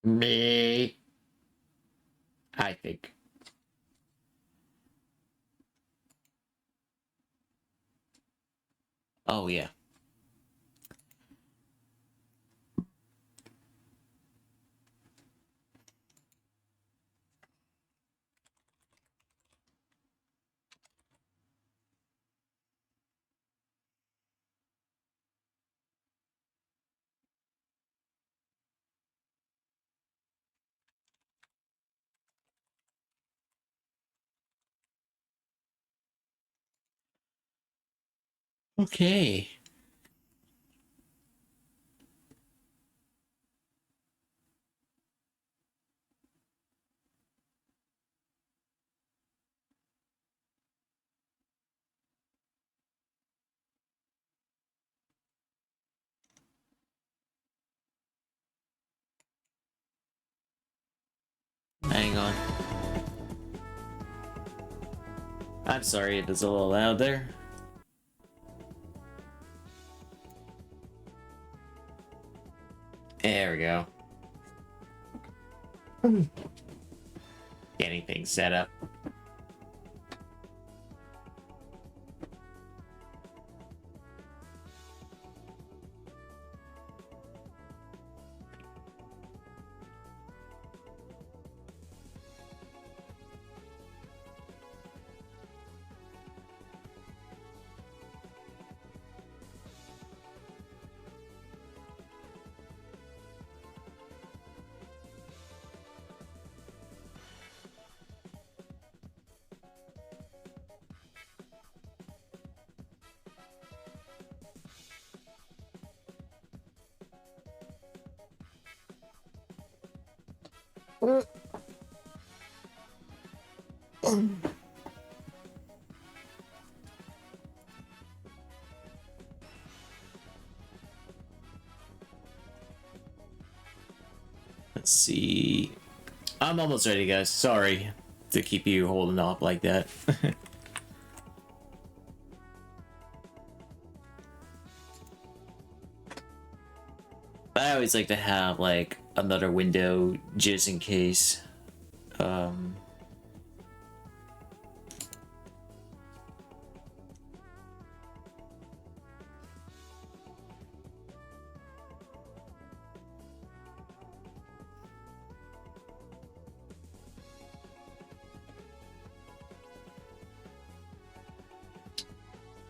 Me. I think. Oh, yeah. Okay. Hang on. I'm sorry if it's a little loud there. There we go. Getting things set up. Let's see. I'm almost ready, guys. Sorry to keep you holding up like that. I always like to have like another window just in case.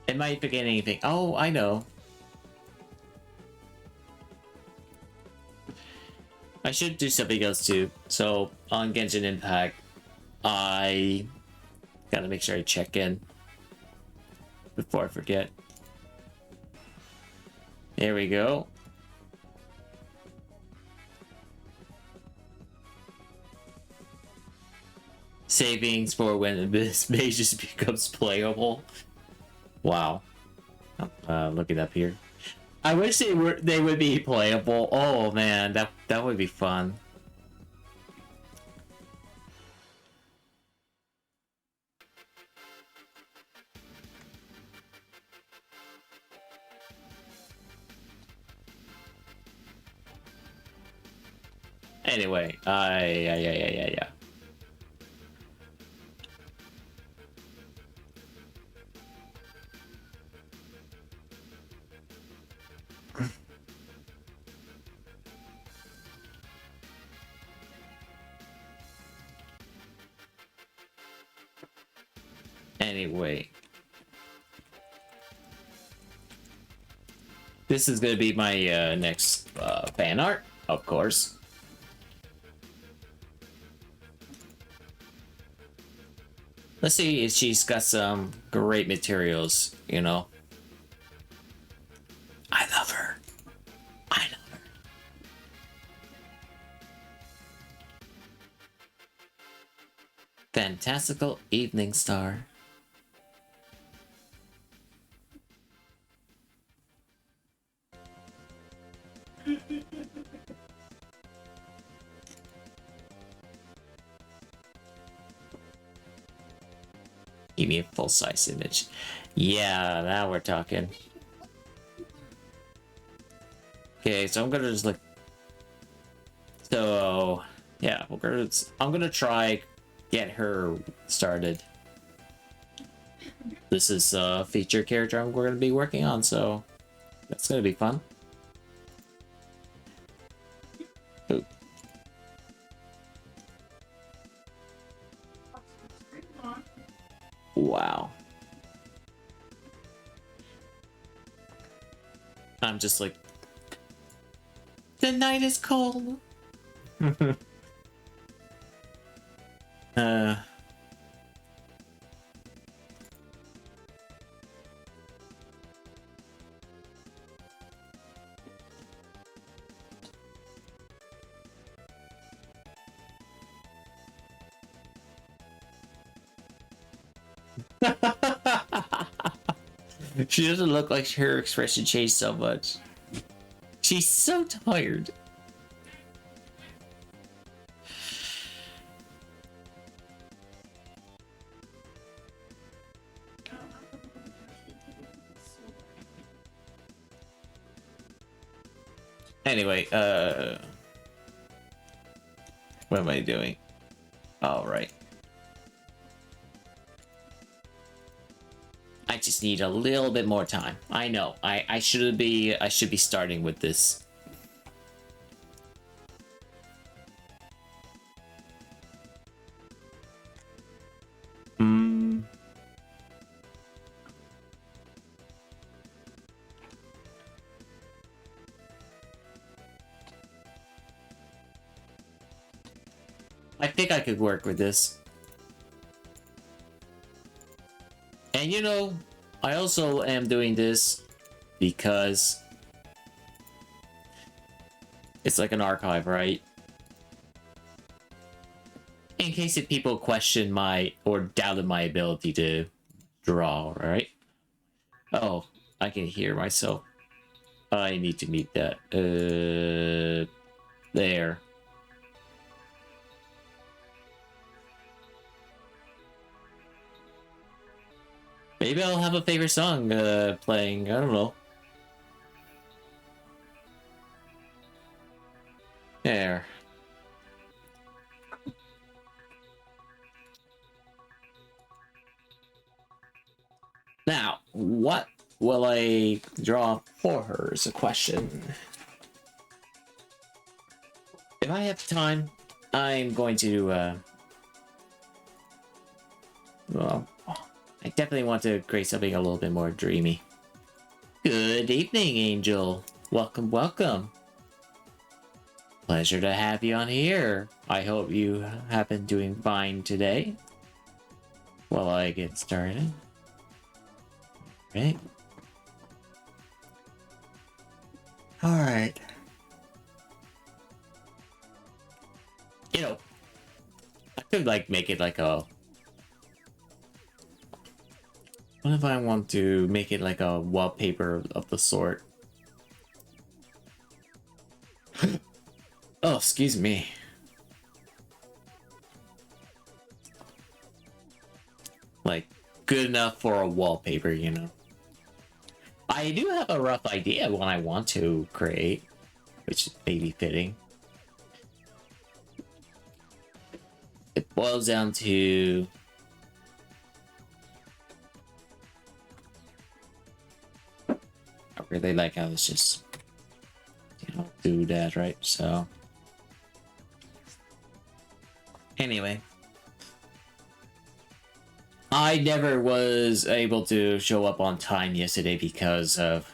It might forget anything. Oh, I know. I should do something else too. So on Genshin Impact, I gotta make sure I check in before I forget. There we go. Savings for when this mage becomes playable. Wow. Looking up here. I wish they would be playable. Oh man, that would be fun. Anyway, yeah. Anyway. This is gonna be my next fan art, of course. Let's see if she's got some great materials, you know. I love her. I love her. Fantastical Evening Star. Give me a full-size image. Yeah, now we're talking. Okay, so I'm gonna just look. So yeah, I'm gonna try get her started. This is a feature character we're gonna be working on, so that's gonna be fun. Ooh. Wow. I'm just like, the night is cold. She doesn't look like her expression changed so much. She's so tired. Anyway, what am I doing? All right. I just need a little bit more time. I know. I should be starting with this. I think I could work with this. And you know, I also am doing this because it's like an archive, right? In case if people question or doubted my ability to draw, right? Oh, I can hear myself. I need to meet that. There. Maybe I'll have a favorite song playing. I don't know. There. Now, what will I draw for her is a question. If I have time, I'm going to, well, I definitely want to create something a little bit more dreamy. Good evening, Angel. Welcome, welcome. Pleasure to have you on here. I hope you have been doing fine today. While I get started. Right? Alright. You know, I could like make it like a... What if I want to make it like a wallpaper of the sort? Oh, excuse me. Like, good enough for a wallpaper, you know? I do have a rough idea of what I want to create, which may be fitting. It boils down to... I really like how it's just, you know, do that, right? So... Anyway. I never was able to show up on time yesterday because of...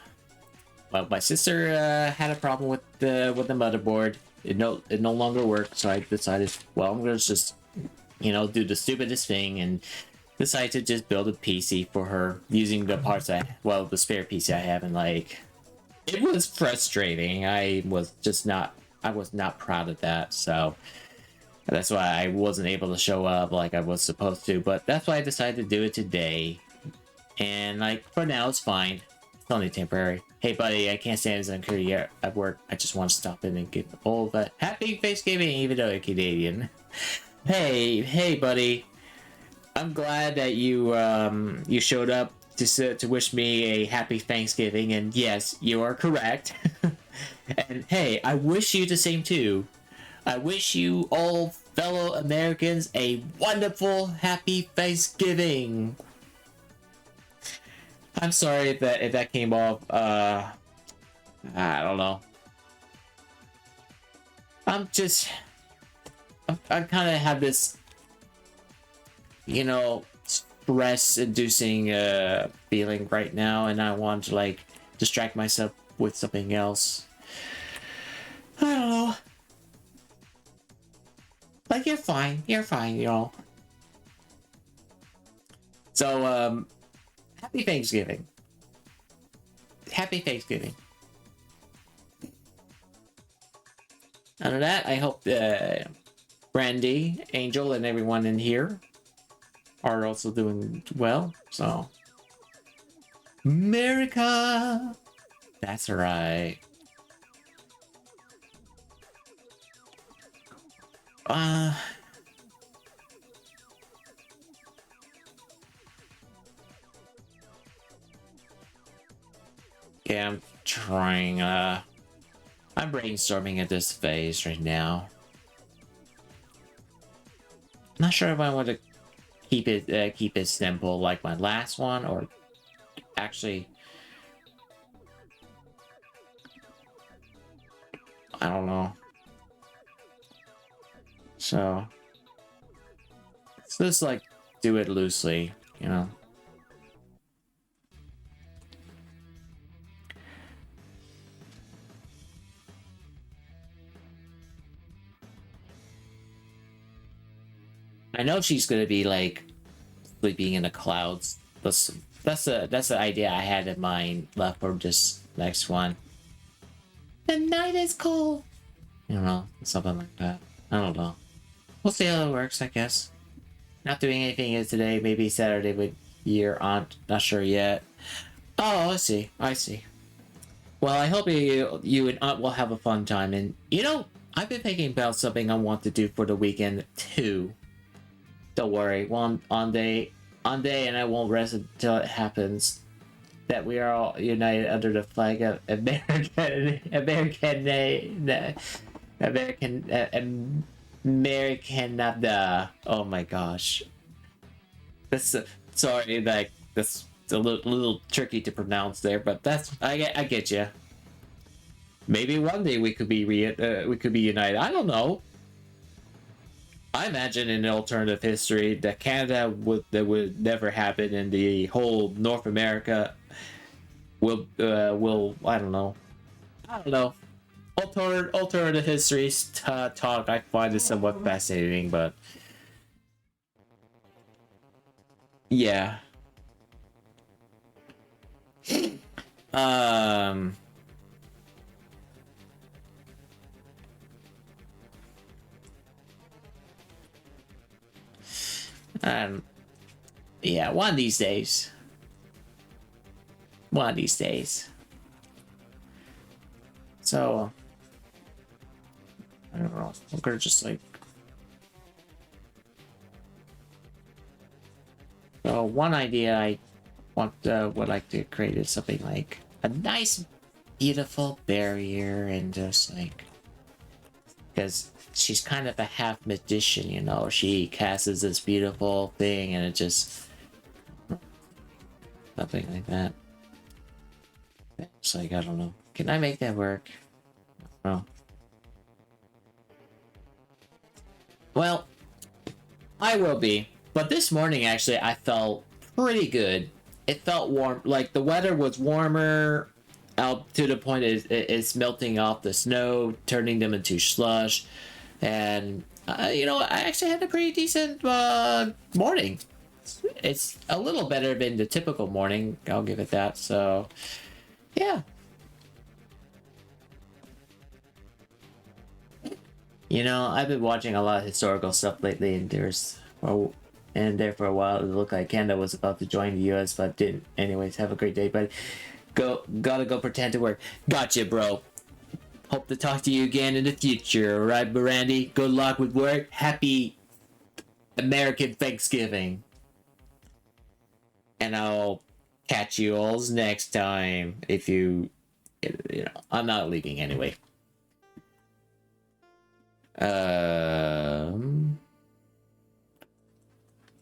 Well, my sister had a problem with the motherboard. It no longer worked, so I decided, well, I'm gonna just, you know, do the stupidest thing and decide to just build a PC for her using the parts the spare PC I have, and like, it was frustrating. I was not proud of that, so that's why I wasn't able to show up like I was supposed to, but that's why I decided to do it today. And like, for now, it's fine. It's only temporary. Hey buddy, I can't stand this until you're at work. I just want to stop in and give all that happy Thanksgiving, even though you're Canadian. Hey buddy. I'm glad that you you showed up to wish me a happy Thanksgiving, and yes, you are correct. And hey, I wish you the same too. I wish you all fellow Americans a wonderful, happy Thanksgiving. I'm sorry if that came off, I don't know. I kind of have this, you know, stress-inducing feeling right now, and I want to like distract myself with something else. I don't know. Like, you're fine, you know. So, happy Thanksgiving. Happy Thanksgiving. Out of that, I hope Brandy, Angel, and everyone in here are also doing well. So, America! That's right. Yeah, I'm trying, I'm brainstorming at this phase right now. Not sure if I want to keep it simple like my last one, or actually, I don't know. So let's just like do it loosely, you know. I know she's gonna be like sleeping in the clouds. That's the idea I had in mind left for this next one. The night is cold. You know, something like that. I don't know. We'll see how it works, I guess. Not doing anything yet today. Maybe Saturday with your aunt. Not sure yet. Oh, I see. I see. Well, I hope you and aunt will have a fun time. And you know, I've been thinking about something I want to do for the weekend too. Don't worry. On day, and I won't rest until it happens. That we are all united under the flag of American. Oh my gosh. That's sorry, like that's a little tricky to pronounce there, but that's I get you. Maybe one day we could be united. I don't know. I imagine in an alternative history that that would never happen, in the whole North America will I don't know. I don't know. Alternative histories talk. I find it somewhat fascinating, but yeah. Um. Um. Yeah. One of these days. One of these days. So I don't know. I'm gonna just like. So one idea I would like to create is something like a nice, beautiful barrier, and just like, because she's kind of a half magician, you know. She casts this beautiful thing, and it just something like that. It's like, I don't know. Can I make that work? Oh. Well, I will be. But this morning, actually, I felt pretty good. It felt warm. Like, the weather was warmer out to the point it's melting off the snow, turning them into slush. And, you know, I actually had a pretty decent morning. It's a little better than the typical morning. I'll give it that. So, yeah. You know, I've been watching a lot of historical stuff lately, and there for a while it looked like Canada was about to join the US, but didn't. Anyways, have a great day, but gotta go pretend to work. Gotcha, bro. Hope to talk to you again in the future, alright, Brandy? Good luck with work. Happy American Thanksgiving. And I'll catch you all next time. If you know, I'm not leaving anyway.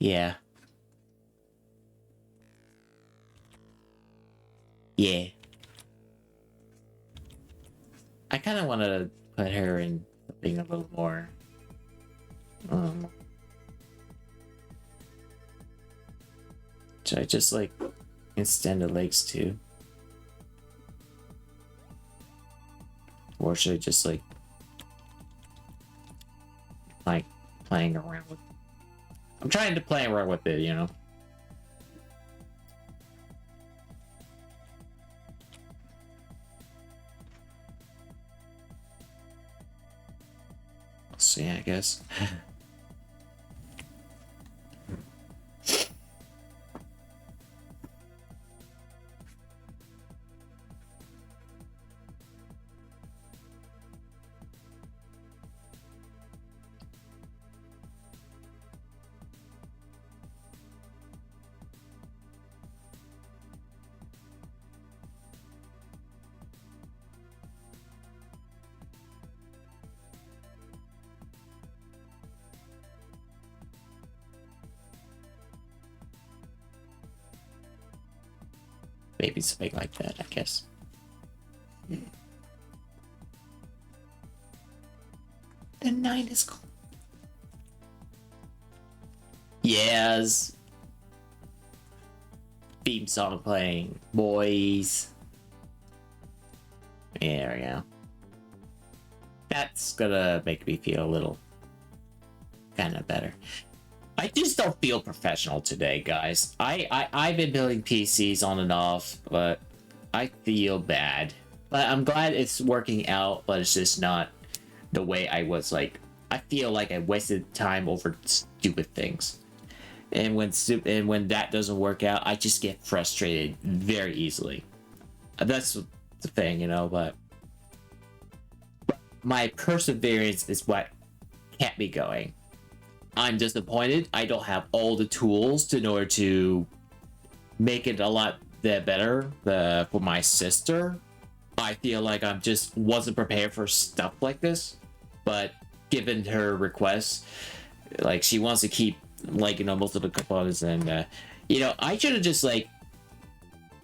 Yeah. Yeah. I kind of want to put her in something a little more. Um, should I just like extend the legs too? Or should I just like playing around with? I'm trying to play around with it, you know. So yeah, I guess. Maybe something like that, I guess. The night is cold. Yes. Theme song playing. Boys. There we go. That's gonna make me feel a little kind of better. I just don't feel professional today, guys. I've been building PCs on and off, but I feel bad. But I'm glad it's working out, but it's just not the way I was like. I feel like I wasted time over stupid things. And when that doesn't work out, I just get frustrated very easily. That's the thing, you know, but my perseverance is what kept me going. I'm disappointed I don't have all the tools in order to make it a lot better for my sister. I feel like I'm just wasn't prepared for stuff like this, but given her request, like she wants to keep like, you know, most of the components, and you know, I should have just like,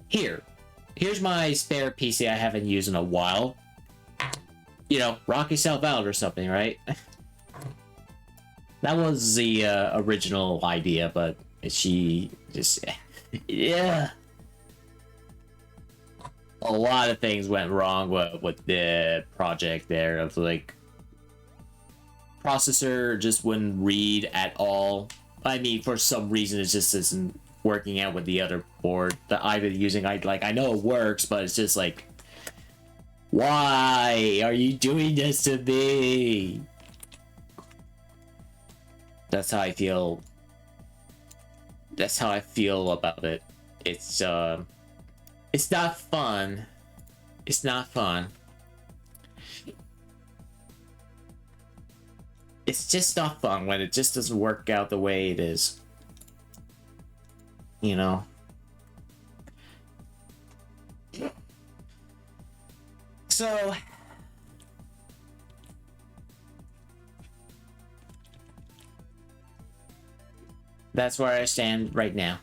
here's my spare PC I haven't used in a while, you know, rock yourself out or something, right? That was the original idea, but she just yeah, a lot of things went wrong with the project there, of like processor just wouldn't read at all. I mean, for some reason, it just isn't working out with the other board that I've been using. I know it works, but it's just like, why are you doing this to me? That's how I feel. That's how I feel about it. It's not fun. It's not fun. It's just not fun when it just doesn't work out the way it is. You know? So... that's where I stand right now.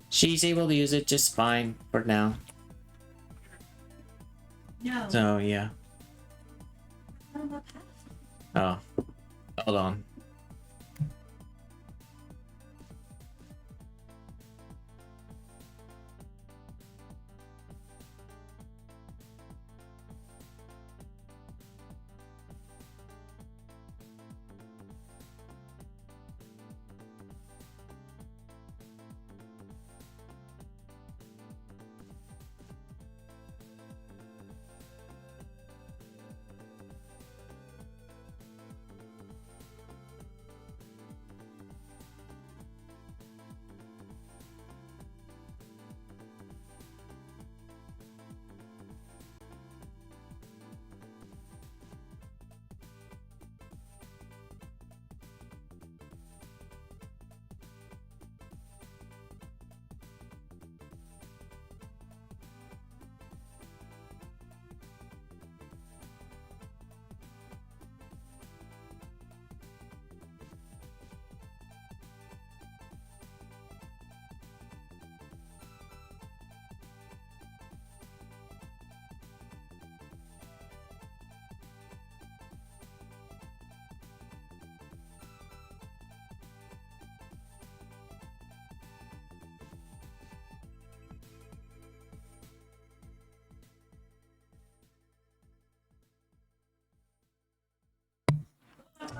She's able to use it just fine for now. No. So, yeah. Oh. Hold on.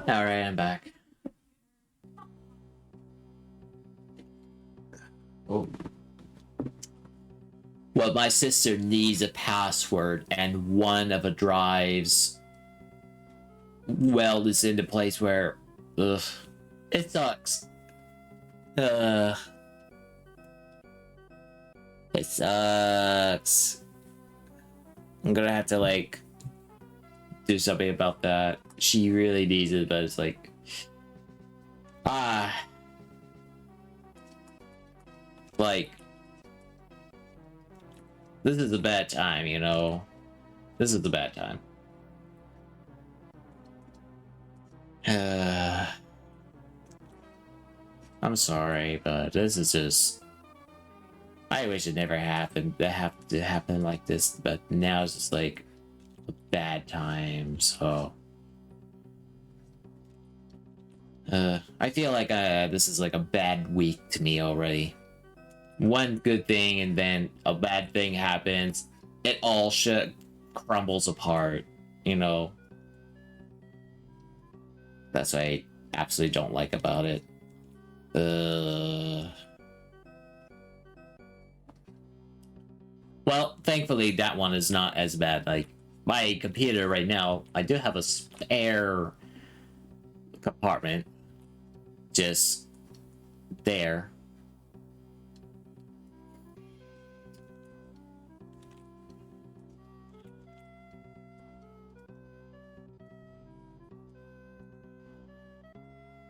Alright, I'm back. Oh. Well, my sister needs a password, and one of the drives, well, is in the place where, ugh, it sucks. It sucks. I'm gonna have to, like, do something about that. She really needs it, but it's like, like, this is a bad time, you know? This is a bad time. I'm sorry, but this is just... I wish it never happened. That have to happen like this, but now it's just like a bad time, so... I feel like this is like a bad week to me already. One good thing and then a bad thing happens. It all shit crumbles apart, you know? That's what I absolutely don't like about it. Well, thankfully that one is not as bad. Like, my computer right now, I do have a spare compartment just there.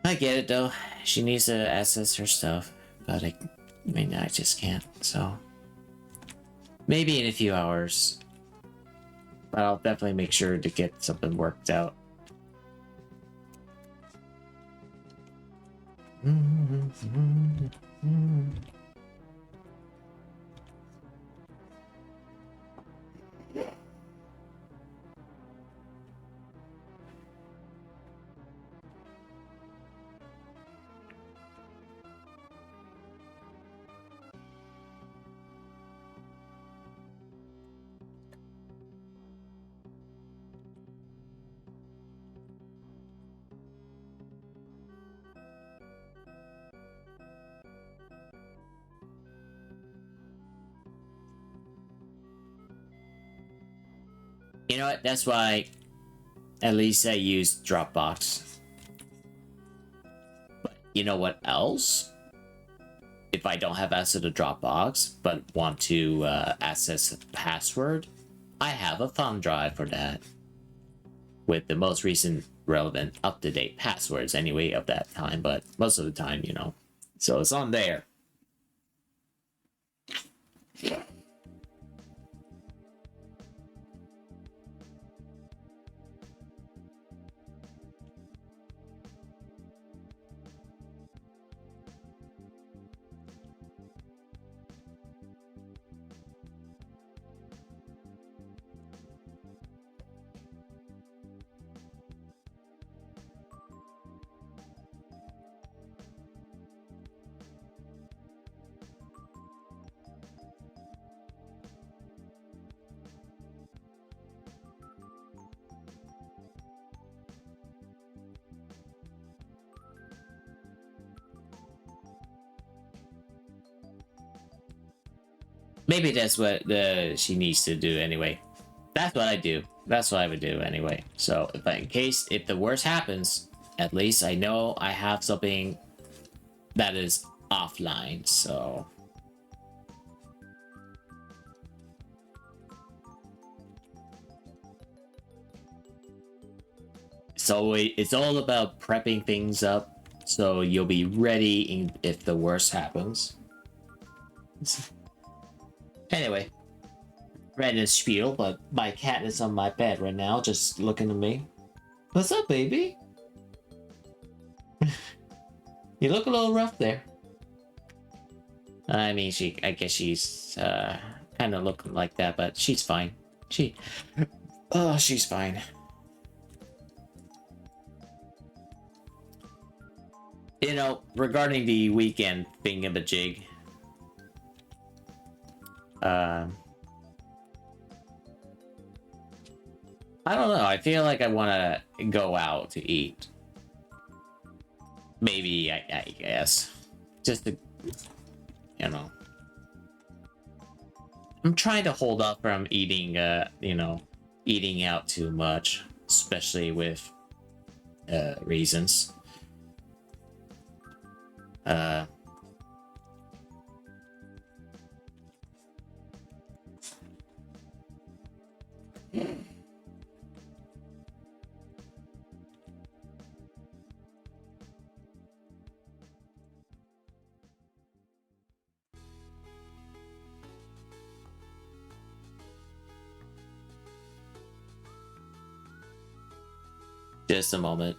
I get it though. She needs to access her stuff, but I mean, I just can't, so... Maybe in a few hours. But I'll definitely make sure to get something worked out. You know what? That's why at least I use Dropbox. But you know what else? If I don't have access to Dropbox, but want to access a password, I have a thumb drive for that. With the most recent, relevant, up-to-date passwords anyway of that time, but most of the time, you know. So it's on there. Maybe that's what she needs to do anyway. That's what I do. That's what I would do anyway. So if the worst happens, at least I know I have something that is offline. So it's all about prepping things up so you'll be ready if the worst happens. Anyway, random spiel, but my cat is on my bed right now, just looking at me. What's up, baby? You look a little rough there. I mean, I guess she's kind of looking like that, but she's fine. She's fine. You know, regarding the weekend thingamajig, I don't know. I feel like I want to go out to eat. maybe I guess just to, you know, I'm trying to hold up from eating you know, eating out too much, especially with reasons. Just a moment.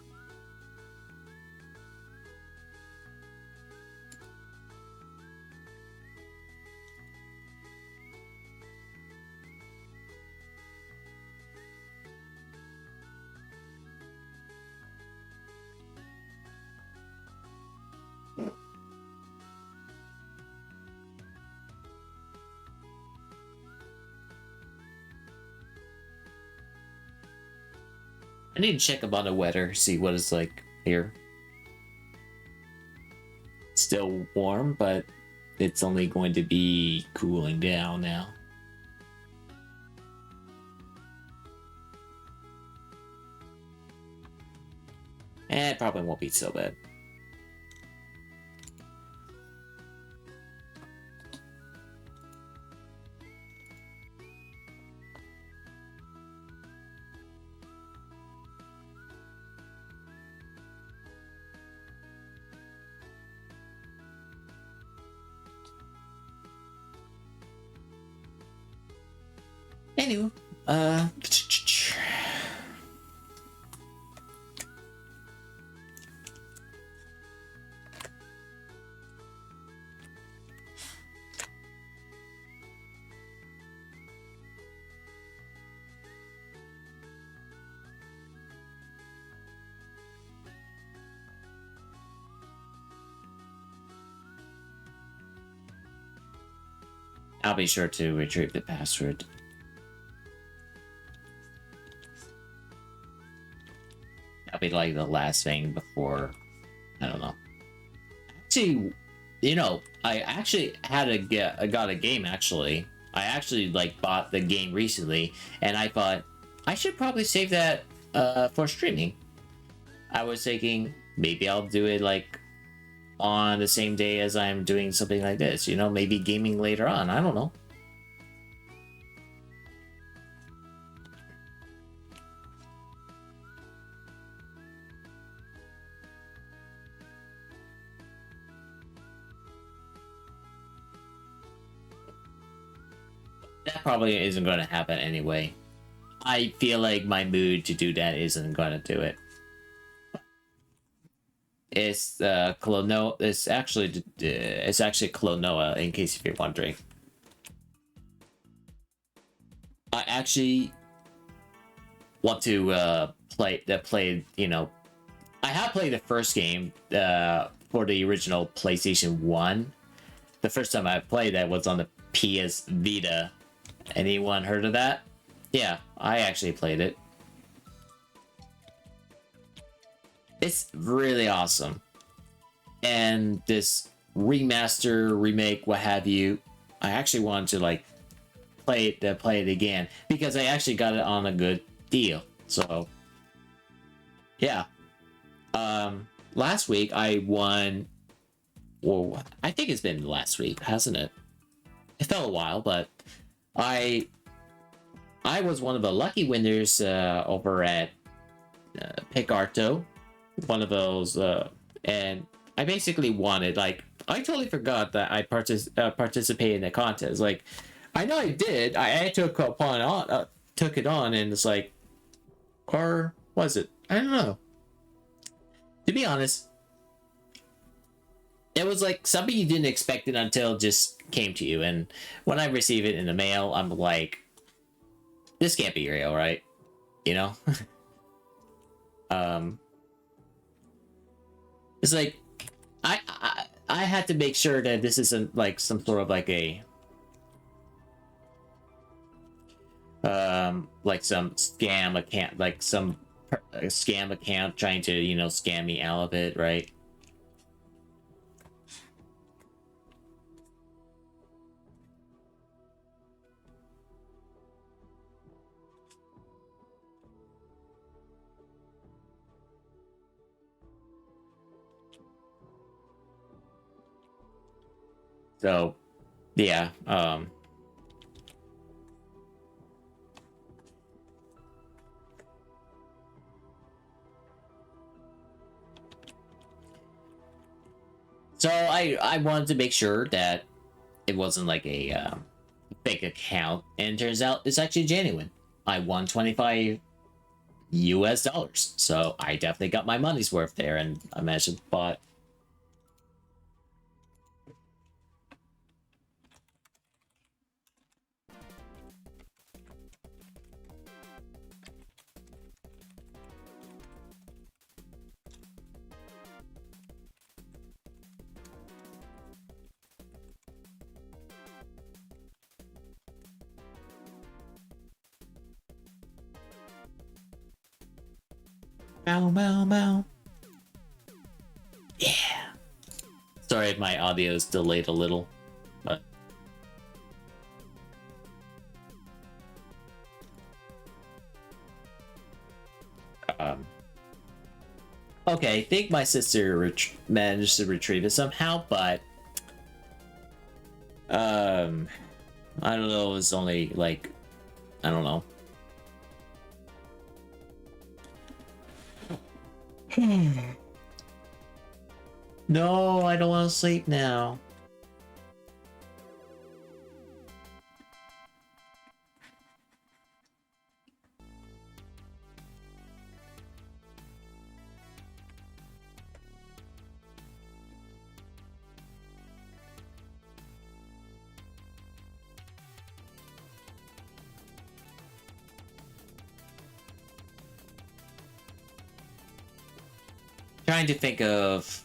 I need to check about the weather, see what it's like here. Still warm, but it's only going to be cooling down now. And it probably won't be so bad. Anyway, I'll be sure to retrieve the password. That'll be like the last thing before, I don't know. Actually, you know, I actually had I got a game actually. I actually like bought the game recently, and I thought I should probably save that for streaming. I was thinking maybe I'll do it like on the same day as I'm doing something like this, you know, maybe gaming later on. I don't know. That probably isn't going to happen anyway. I feel like my mood to do that isn't going to do it. It's Klonoa. It's actually Klonoa. In case if you're wondering, I actually want to play. You know, I have played the first game for the original PlayStation 1. The first time I played that was on the PS Vita. Anyone heard of that? Yeah, I actually played it. It's really awesome. And this remaster, remake, what have you, I actually wanted to like play it again because I actually got it on a good deal. So yeah. Last week I won, well, I think it's been last week, hasn't it? It felt a while, but I was one of the lucky winners over at Picarto, one of those, and I basically wanted, like, I totally forgot that I participated in the contest. Like, I know I did. I took took it on, and it's like, or was it? I don't know. To be honest, it was like something you didn't expect it until it just came to you. And when I receive it in the mail, I'm like, this can't be real, right? You know? It's like I had to make sure that this isn't like some sort of like a like some scam account, like some scam account trying to, you know, scam me out of it, right? So, yeah. So I wanted to make sure that it wasn't like a fake account, and it turns out it's actually genuine. I won 25 US dollars, so I definitely got my money's worth there, and I managed to buy. Bow, bow, bow. Yeah. Sorry if my audio is delayed a little, but okay. I think my sister managed to retrieve it somehow, but I don't know. It was only like, I don't know. No, I don't want to sleep now. Trying to think of.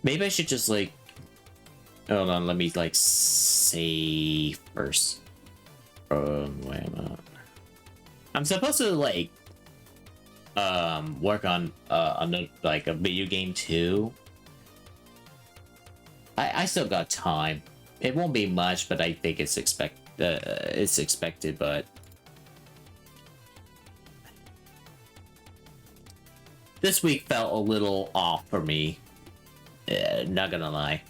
Maybe I should just like. Hold on, let me like save first. Wait a minute. I'm supposed to like work on like a video game too. I still got time. It won't be much, but I think it's expected, but this week felt a little off for me. Not gonna lie.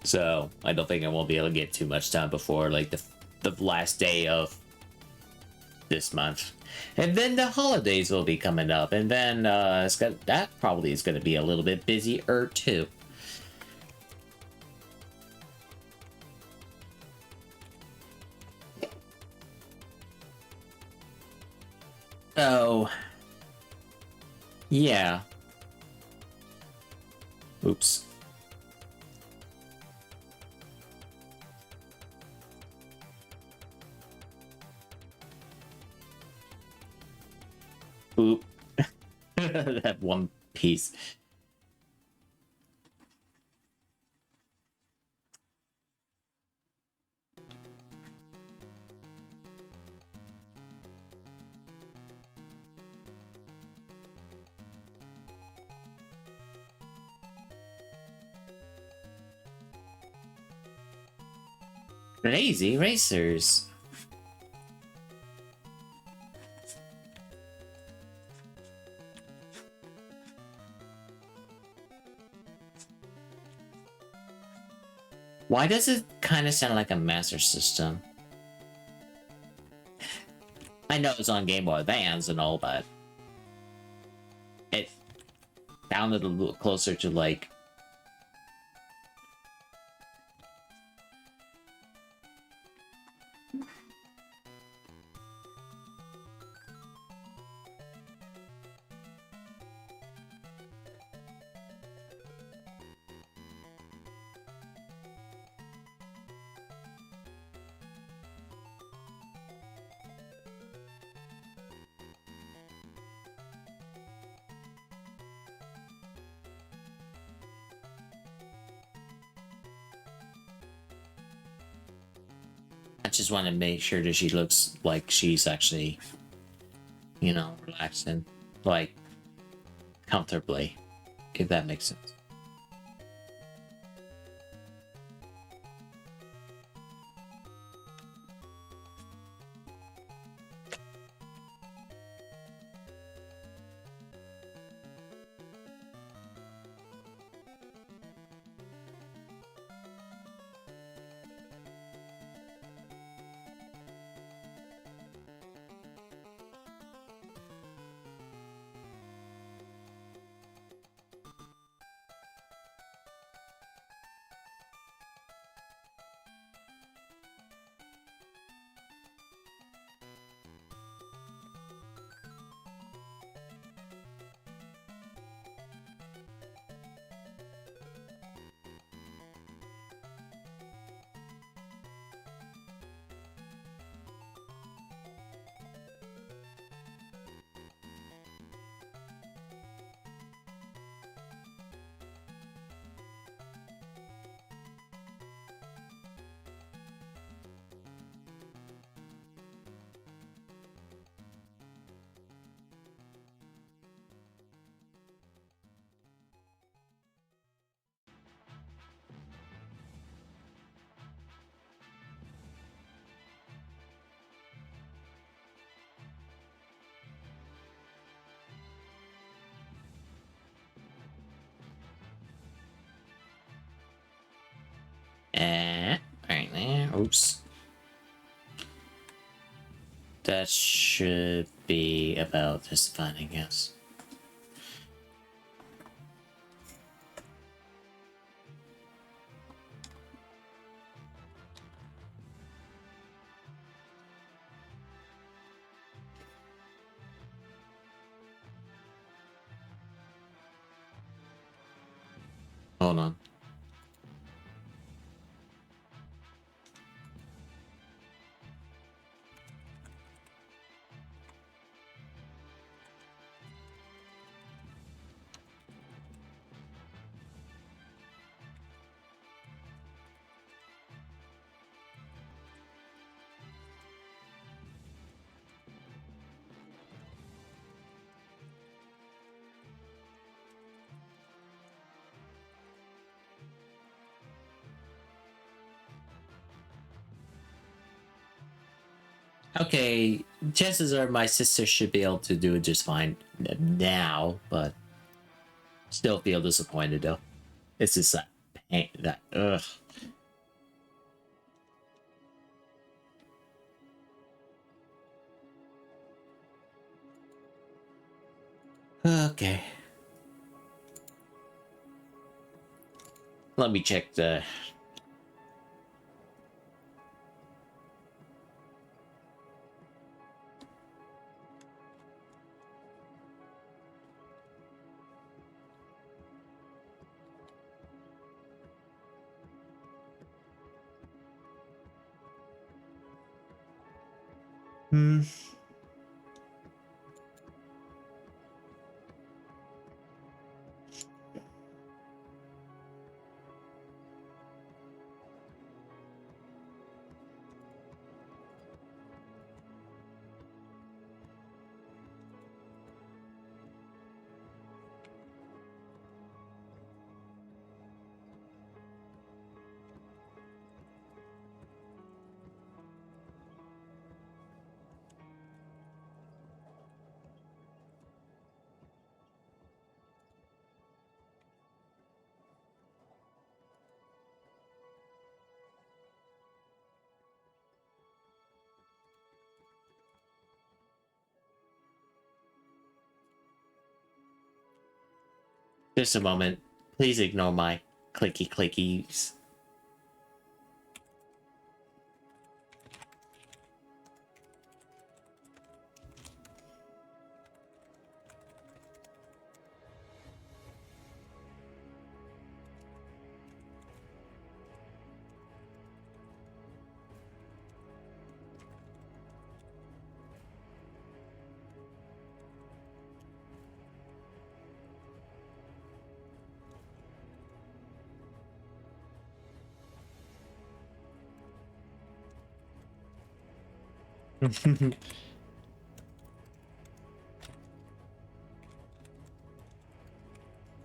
So I don't think I won't be able to get too much time before like the last day of this month, and then the holidays will be coming up, and then that probably is going to be a little bit busier too. So yeah. Oops. Oop. That one piece. Crazy racers. Why does it kind of sound like a Master System? I know it's on Game Boy Advance and all, but it sounded a little closer to like. I just want to make sure that she looks like she's actually, you know, relaxing, like comfortably, if that makes sense. Right there. Oops. That should be about just fine, I guess. Hold on. Okay, chances are my sister should be able to do it just fine now, but still feel disappointed though. It's just that pain, that ugh. Okay. Let me check the... Hmm. Just a moment. Please ignore my clicky clickies.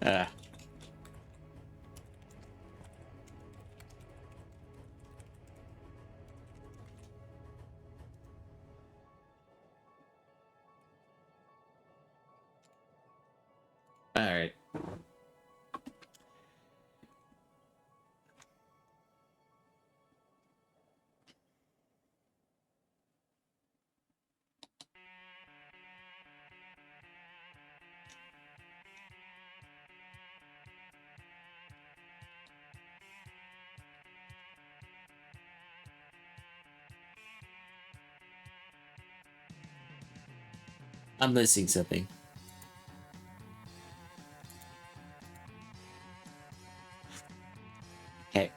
uh. All right. I'm missing something. Okay.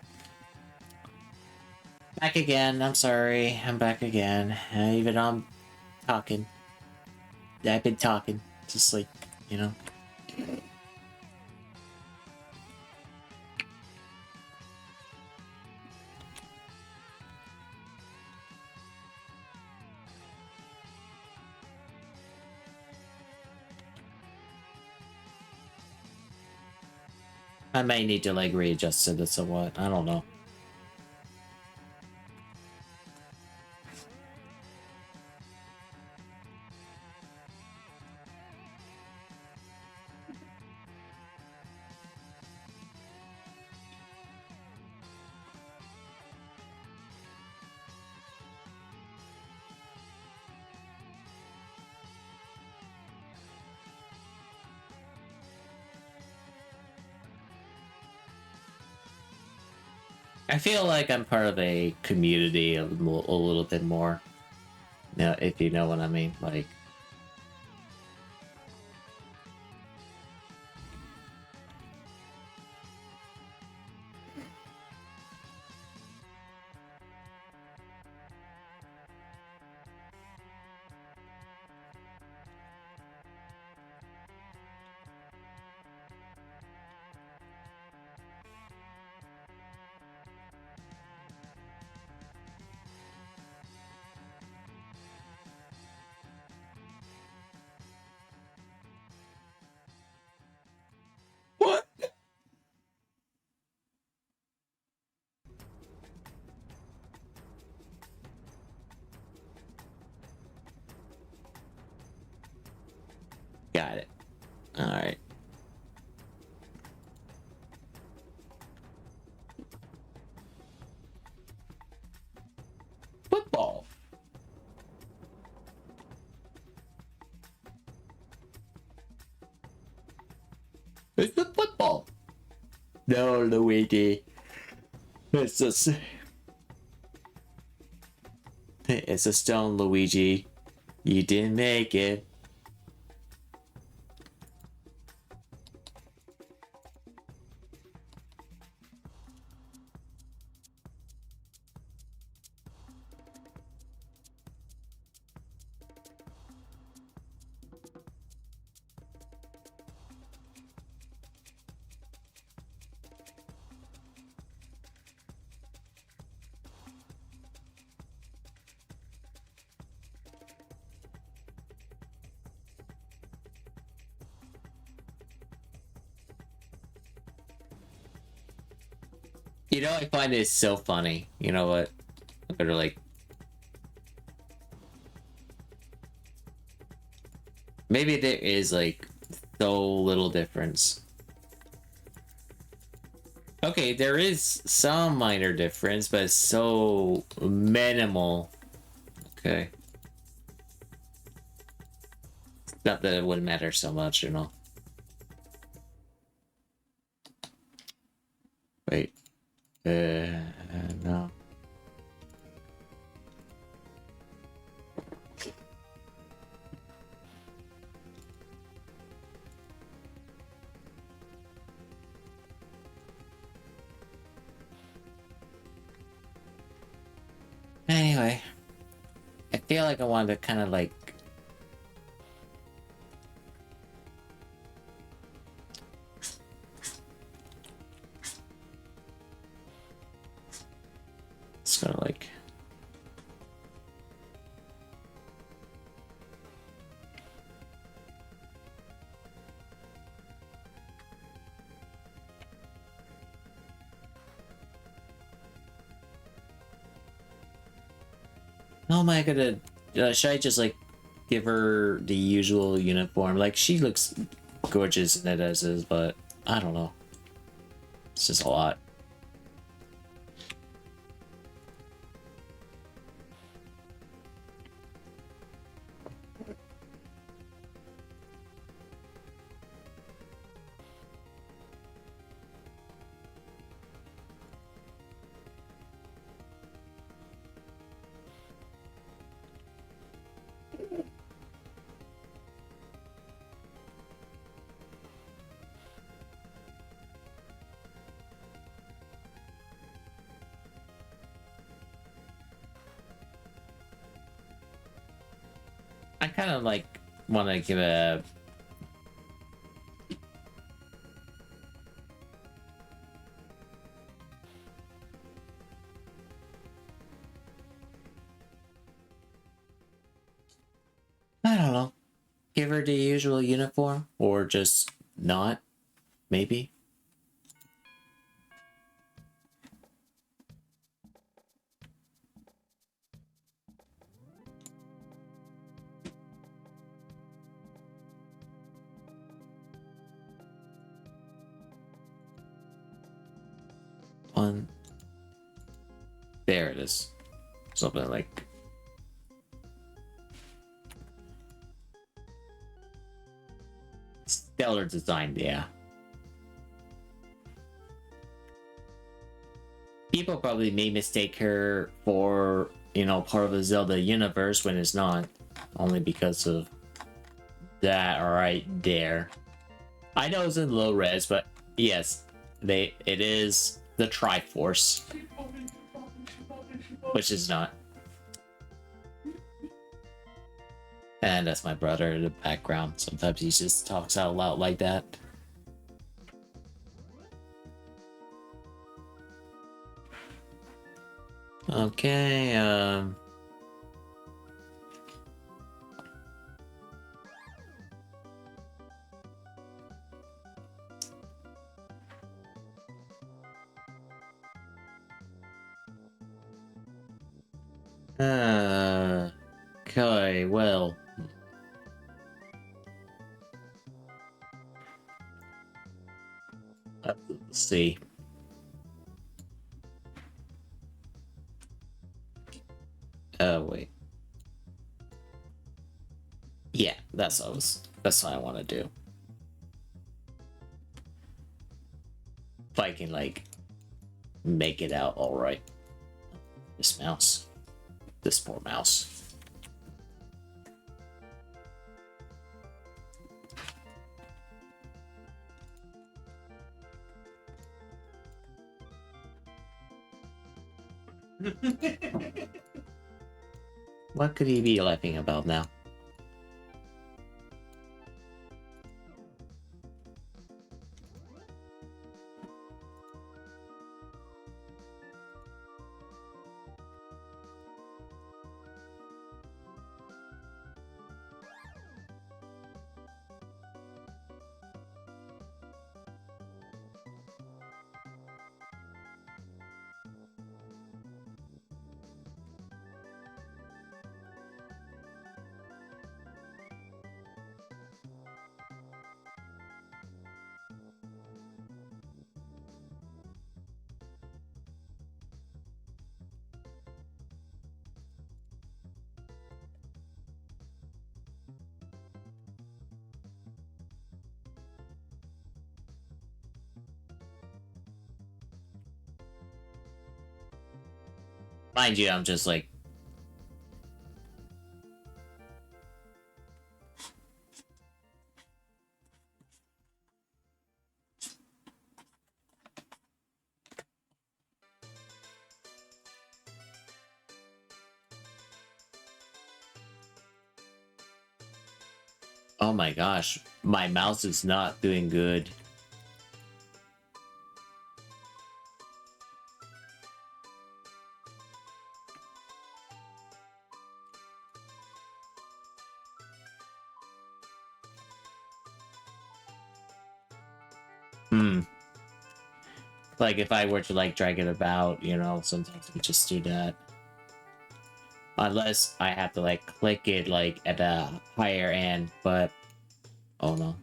Back again. I'm sorry. I'm back again. Even though I'm talking. I've been talking. Just like, you know. I may need to like readjust it or somewhat. I don't know. I feel like I'm part of a community a little bit more. Now, if you know what I mean, like. What? Got it. All right. Football. It's the football. No, Luigi. It's just. It's a stone, Luigi. You didn't make it. You know, I find it so funny. You know what? I'm gonna like. Maybe there is like so little difference. Okay, there is some minor difference, but it's so minimal. Okay. Not that it wouldn't matter so much, you know. Wait. No. Anyway, I feel like I wanted to kind of like. It's kind of like. Oh my god, should I just like give her the usual uniform? Like, she looks gorgeous in it as is, but I don't know. It's just a lot. I kind of like want to give a. I don't know. Give her the usual uniform, or just not, maybe. One. There it is. Something like. Stellar design, yeah. People probably may mistake her for, you know, part of the Zelda universe when it's not. Only because of that right there. I know it's in low res, but yes, it is the Triforce. Which is not. And that's my brother in the background. Sometimes he just talks out loud like that. Okay, okay, well. Let's see. Oh, wait. Yeah, that's what I want to do. If I can, like, make it out alright. This mouse. This poor mouse. What could he be laughing about now? Mind you, I'm just like... Oh my gosh, my mouse is not doing good. Like, if I were to, like, drag it about, you know, sometimes we just do that. Unless I have to, like, click it, like, at a higher end, but... Oh, no.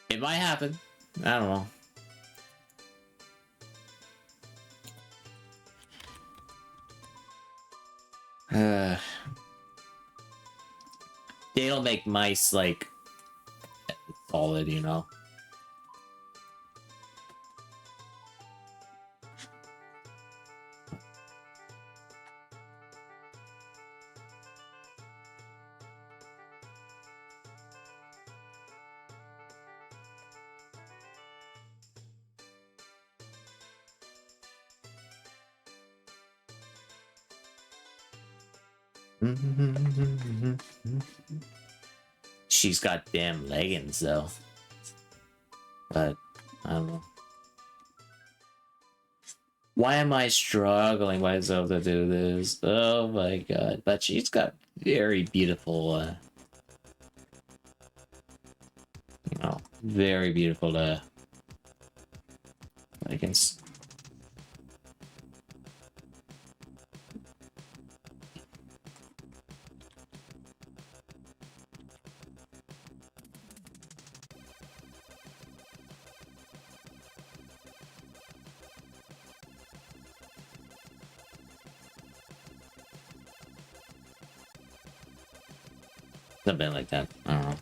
It might happen. I don't know. They don't make mice, like, solid, you know? She's got damn leggings, though. But, I don't know. Why am I struggling myself to do this? Oh my god. But she's got very beautiful, you know, very beautiful, leggings. Something like that. I don't know.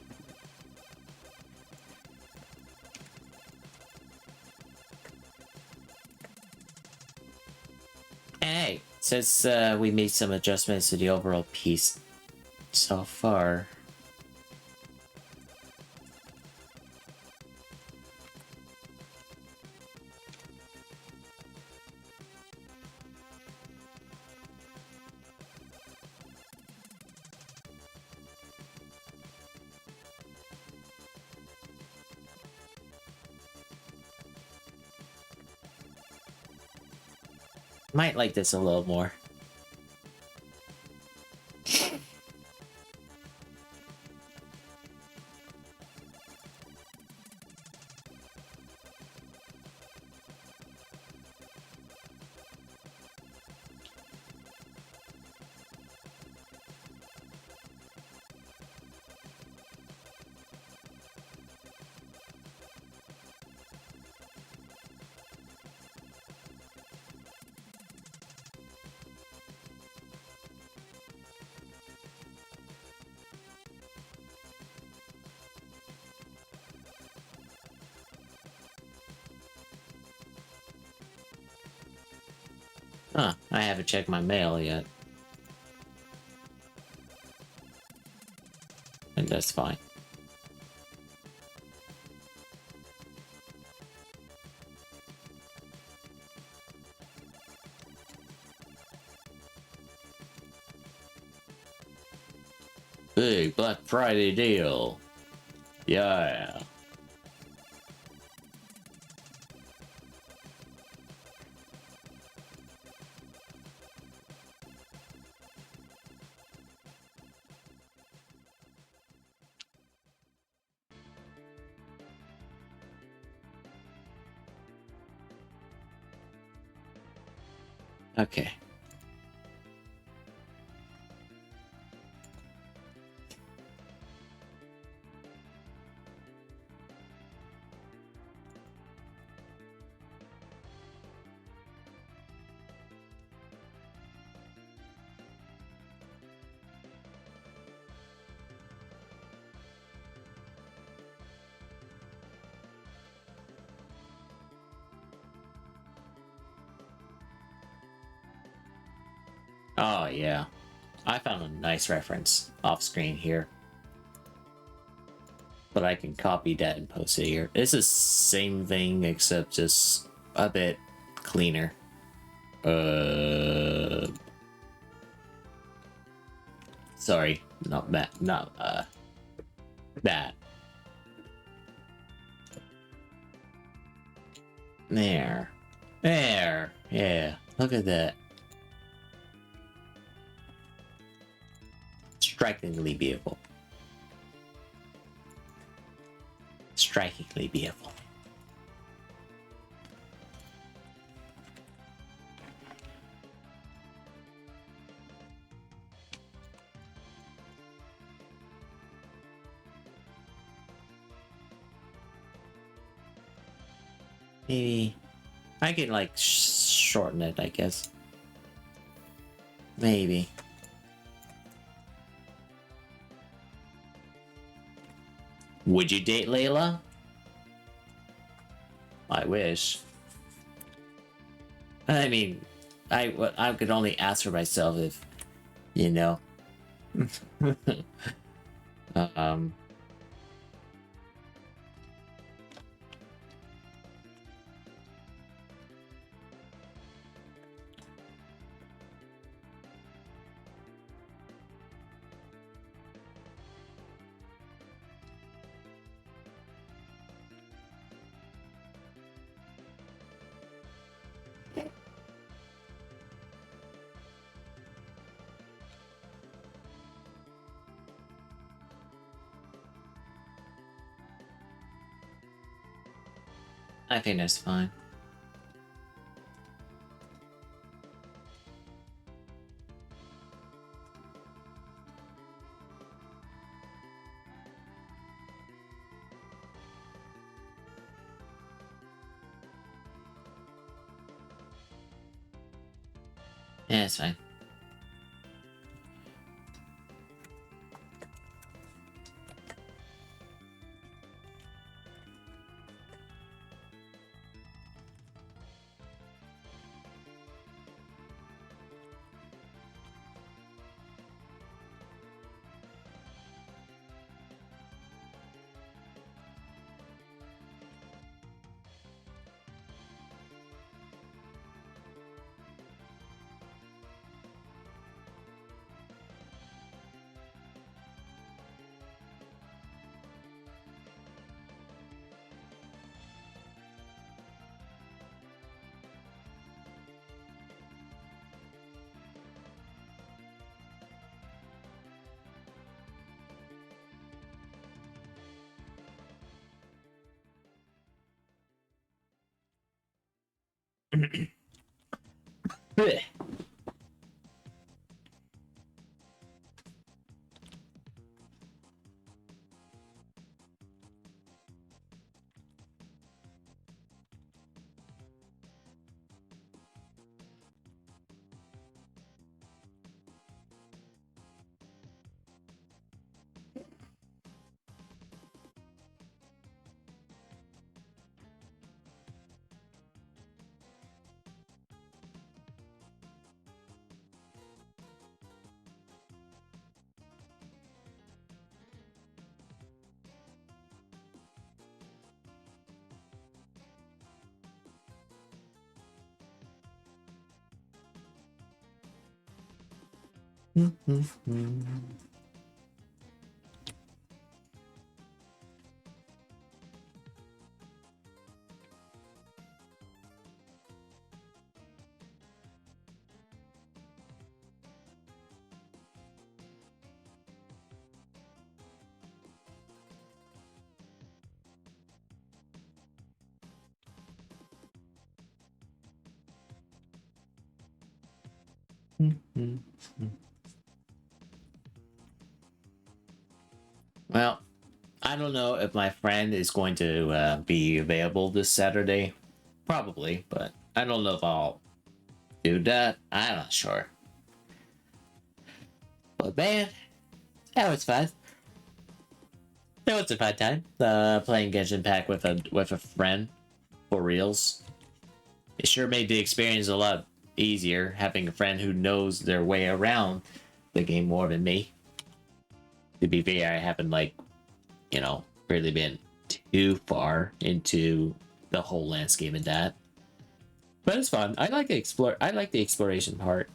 since we made some adjustments to the overall piece so far. Might like this a little more. Huh, I haven't checked my mail yet. And that's fine. Big Black Friday deal. Yeah. Okay. Oh, yeah. I found a nice reference off screen here. But I can copy that and post it here. It's the same thing except just a bit cleaner. Sorry, not that, that. There. There. Yeah, look at that. Strikingly beautiful. Strikingly beautiful. Maybe I could like shorten it, I guess. Maybe. Would you date Layla? I wish. I mean, I could only ask for myself if, you know. um. I think that's fine. Yeah, it's fine. Well, I don't know if my friend is going to be available this Saturday. Probably, but I don't know if I'll do that. I'm not sure. But man, that was fun. That was a fun time. Playing Genshin Impact with a friend for reals. It sure made the experience a lot easier having a friend who knows their way around the game more than me. To be fair, I haven't really been too far into the whole landscape in that. But it's fun. I like the exploration part.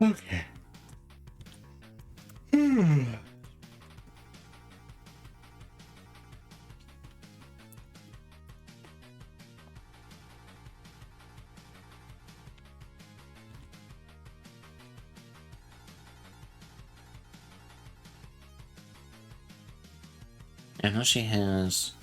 Okay. I know she has.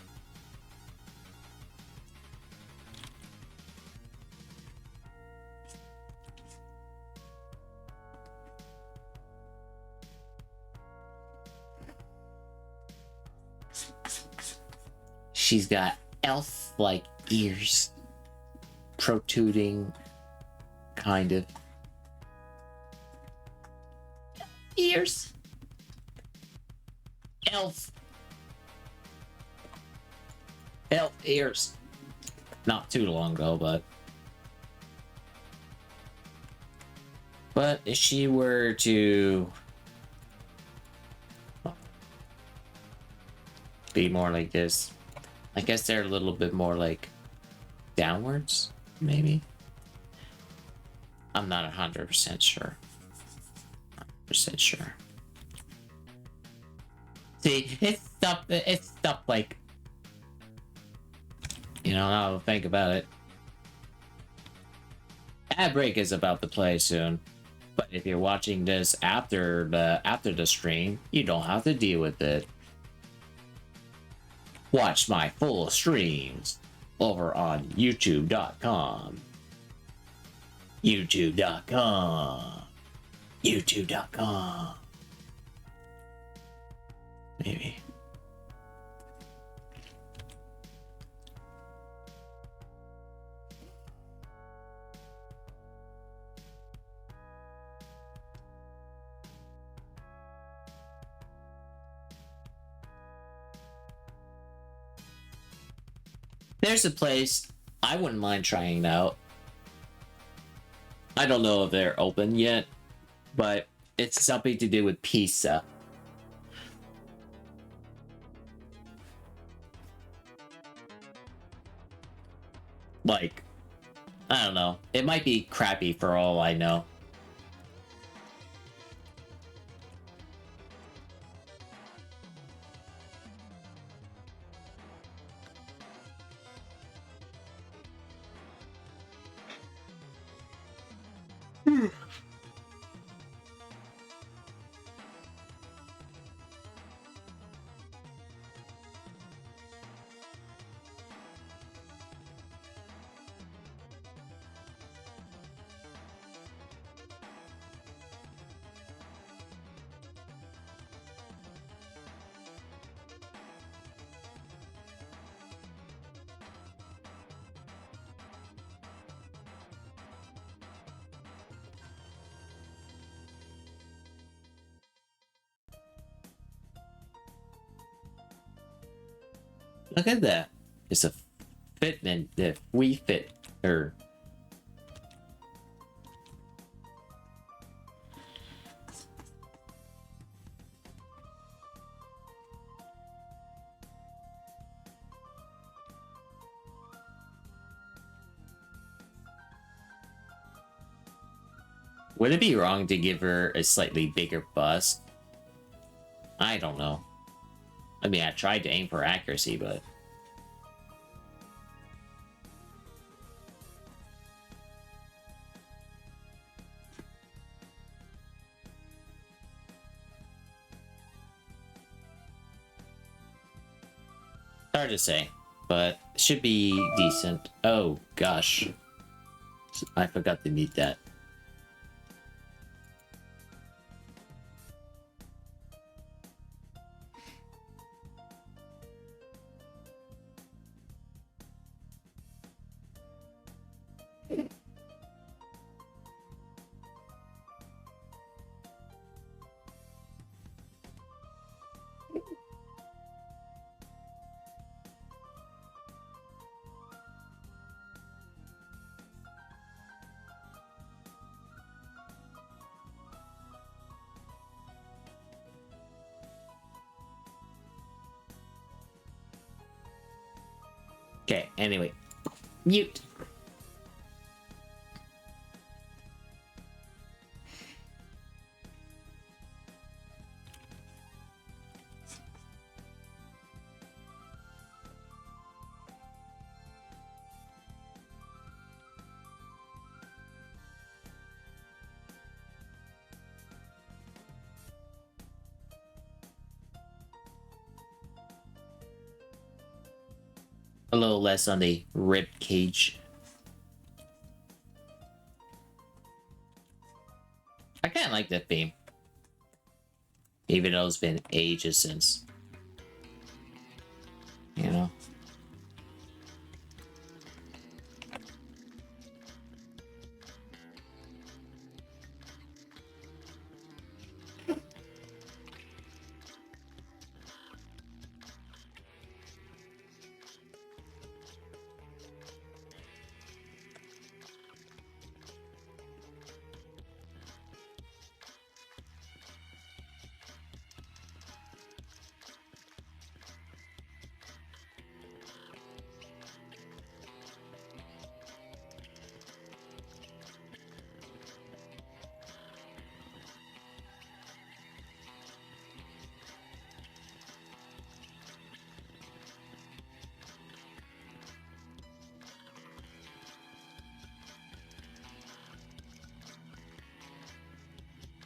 She's got elf-like ears protruding, kind of. Ears. Elf. Elf ears. Not too long ago, but if she were to be more like this, I guess they're a little bit more like downwards, maybe. I'm not 100% sure. 100% sure. See, it's stuff like, now to think about it. Ad break is about to play soon, but if you're watching this after the stream, you don't have to deal with it. Watch my full streams over on youtube.com. youtube.com. youtube.com. Maybe. There's a place I wouldn't mind trying out. I don't know if they're open yet, but it's something to do with pizza. Like, I don't know. It might be crappy for all I know. Look at that. It's a fitment that we fit her. Would it be wrong to give her a slightly bigger bust? I don't know. I mean, I tried to aim for accuracy, but... hard to say, but it should be decent. Oh, gosh. I forgot to need that. Okay, anyway. Mute. A little less on the rib cage. I kind of like that theme. Even though it's been ages since. You know?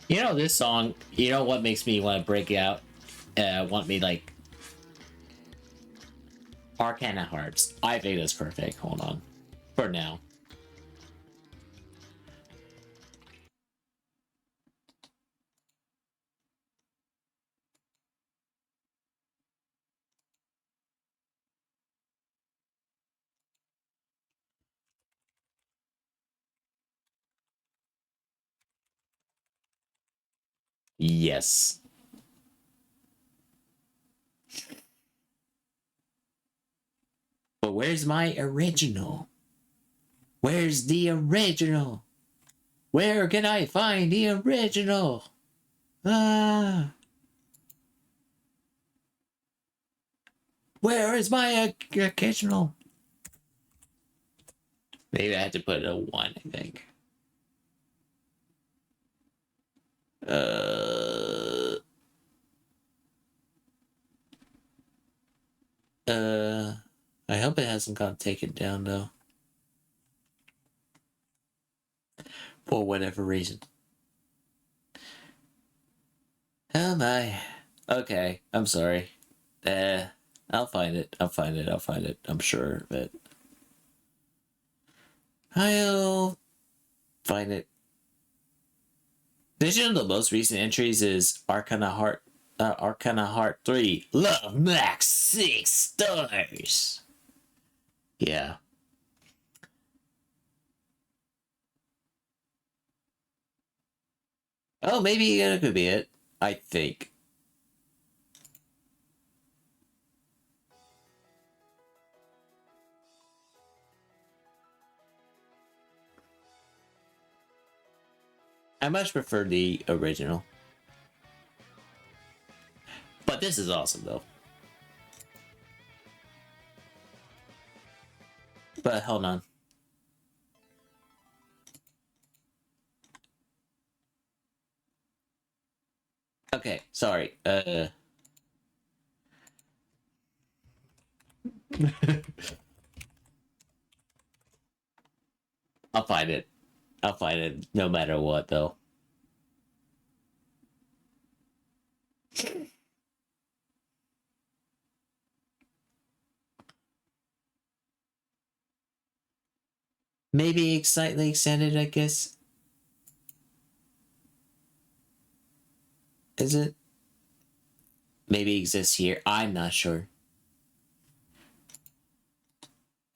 You know, this song, you know what makes me want to break it out? Want me like Arcana Hearts. I think that's perfect. Hold on. For now. Yes. But where's my original? Where's the original? Where can I find the original? Ah. Where is my original? Maybe I had to put a 1, I think. I hope it hasn't got taken down, though. For whatever reason. Oh my. Okay, I'm sorry. I'll find it. I'll find it. I'll find it. I'm sure of it. I'll find it. One of the most recent entries is Arcana Heart 3. Love Max 6 stars. Yeah. Oh, maybe that could be it. I think. I much prefer the original. But this is awesome, though. But hold on. Okay, sorry. I'll find it. I'll find it no matter what, though. Maybe slightly extended, I guess. Is it? Maybe exists here. I'm not sure.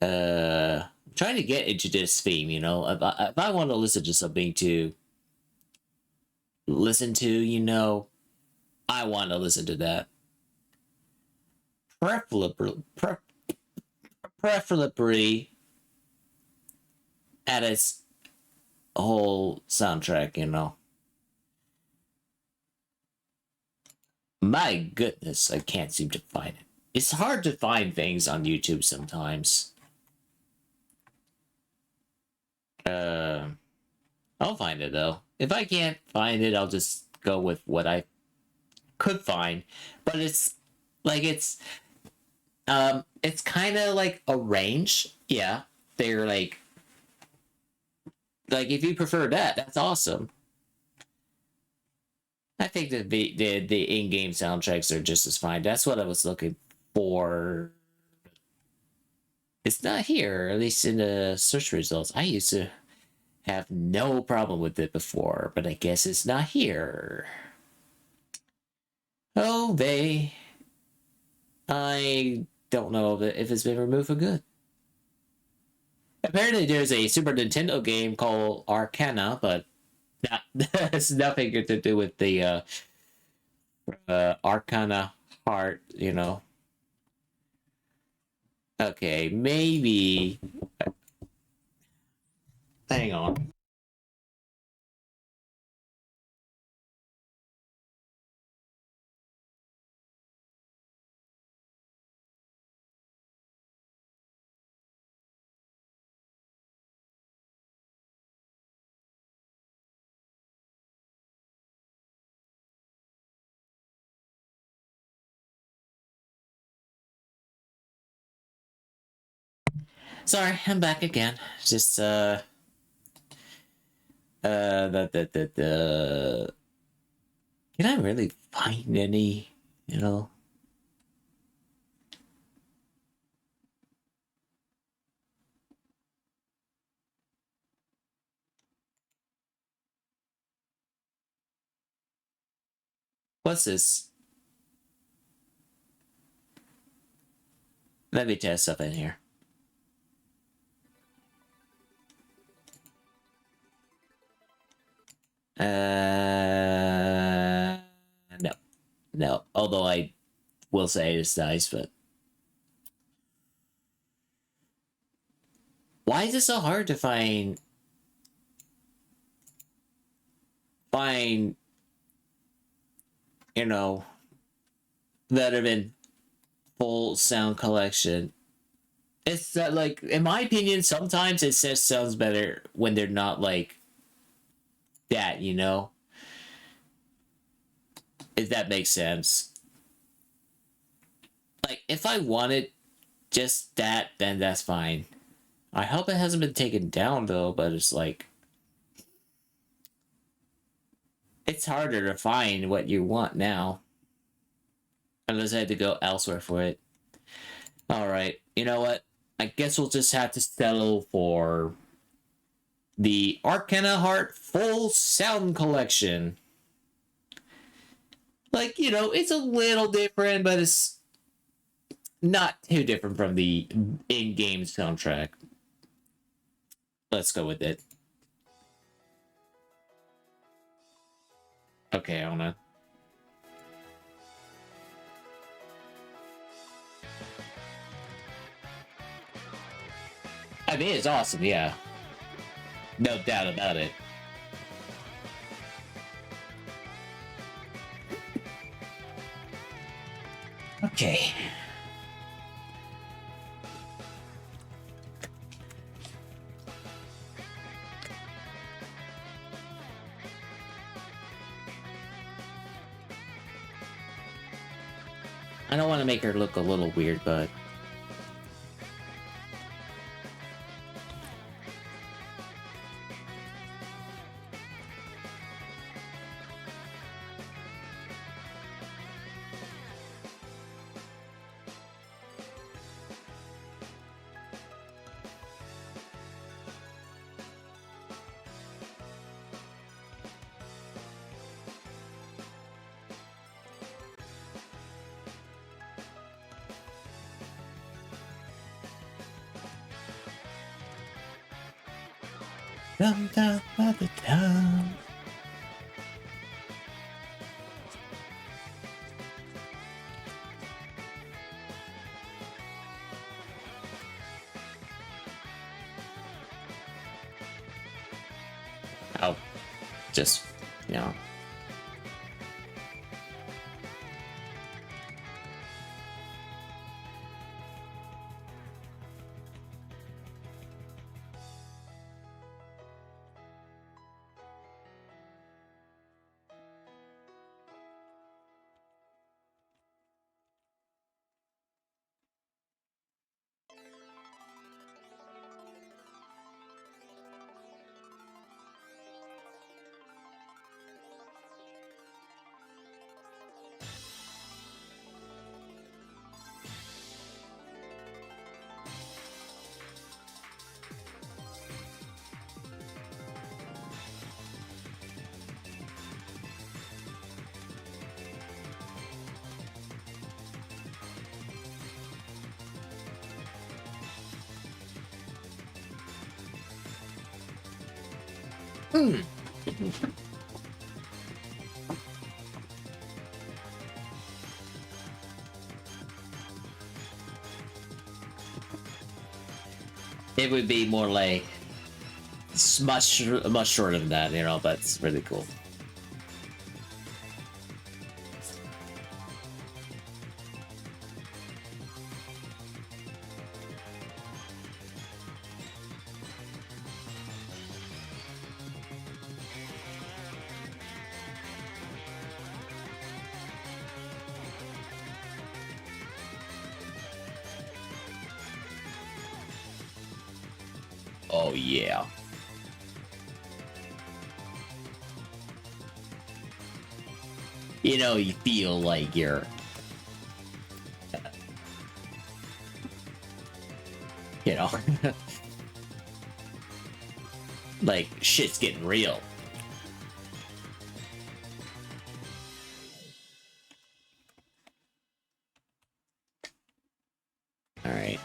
I'm trying to get into this theme, you know. If I want to listen to something to listen to, you know, I want to listen to that. Preferably at its whole soundtrack, you know. My goodness, I can't seem to find it. It's hard to find things on YouTube sometimes. I'll find it though. If I can't find it, I'll just go with what I could find. But it's like it's kind of like a range. Yeah, they're like if you prefer that, that's awesome. I think that the in-game soundtracks are just as fine. That's what I was looking for. It's not here, at least in the search results. I used to have no problem with it before, but I guess it's not here. Oh, I don't know if it's been removed for good. Apparently, there's a Super Nintendo game called Arcana, but that has nothing to do with the Arcana Heart, you know. Okay, maybe. Hang on. Sorry, I'm back again. Just the can I really find any, you know? What's this? Let me test something here. No. No. Although I will say it's nice, but Why is it so hard to find you know, Letterman full sound collection? It's that, like, in my opinion, sometimes it just sounds better when they're not like that, you know? If that makes sense. Like, if I wanted just that, then that's fine. I hope it hasn't been taken down though, but it's like it's harder to find what you want now. Unless I had to go elsewhere for it. Alright, you know what? I guess we'll just have to settle for the Arcana Heart Full Sound Collection. Like, you know, it's a little different, but it's not too different from the in-game soundtrack. Let's go with it. Okay, I wanna... I mean, it's awesome, yeah. No doubt about it. Okay. I don't want to make her look a little weird, but... Dum dum da da dum. I'll just, you know. It would be more like it's much shorter than that, you know, but it's really cool. Oh yeah. You know, you feel like you're you know like shit's getting real. All right.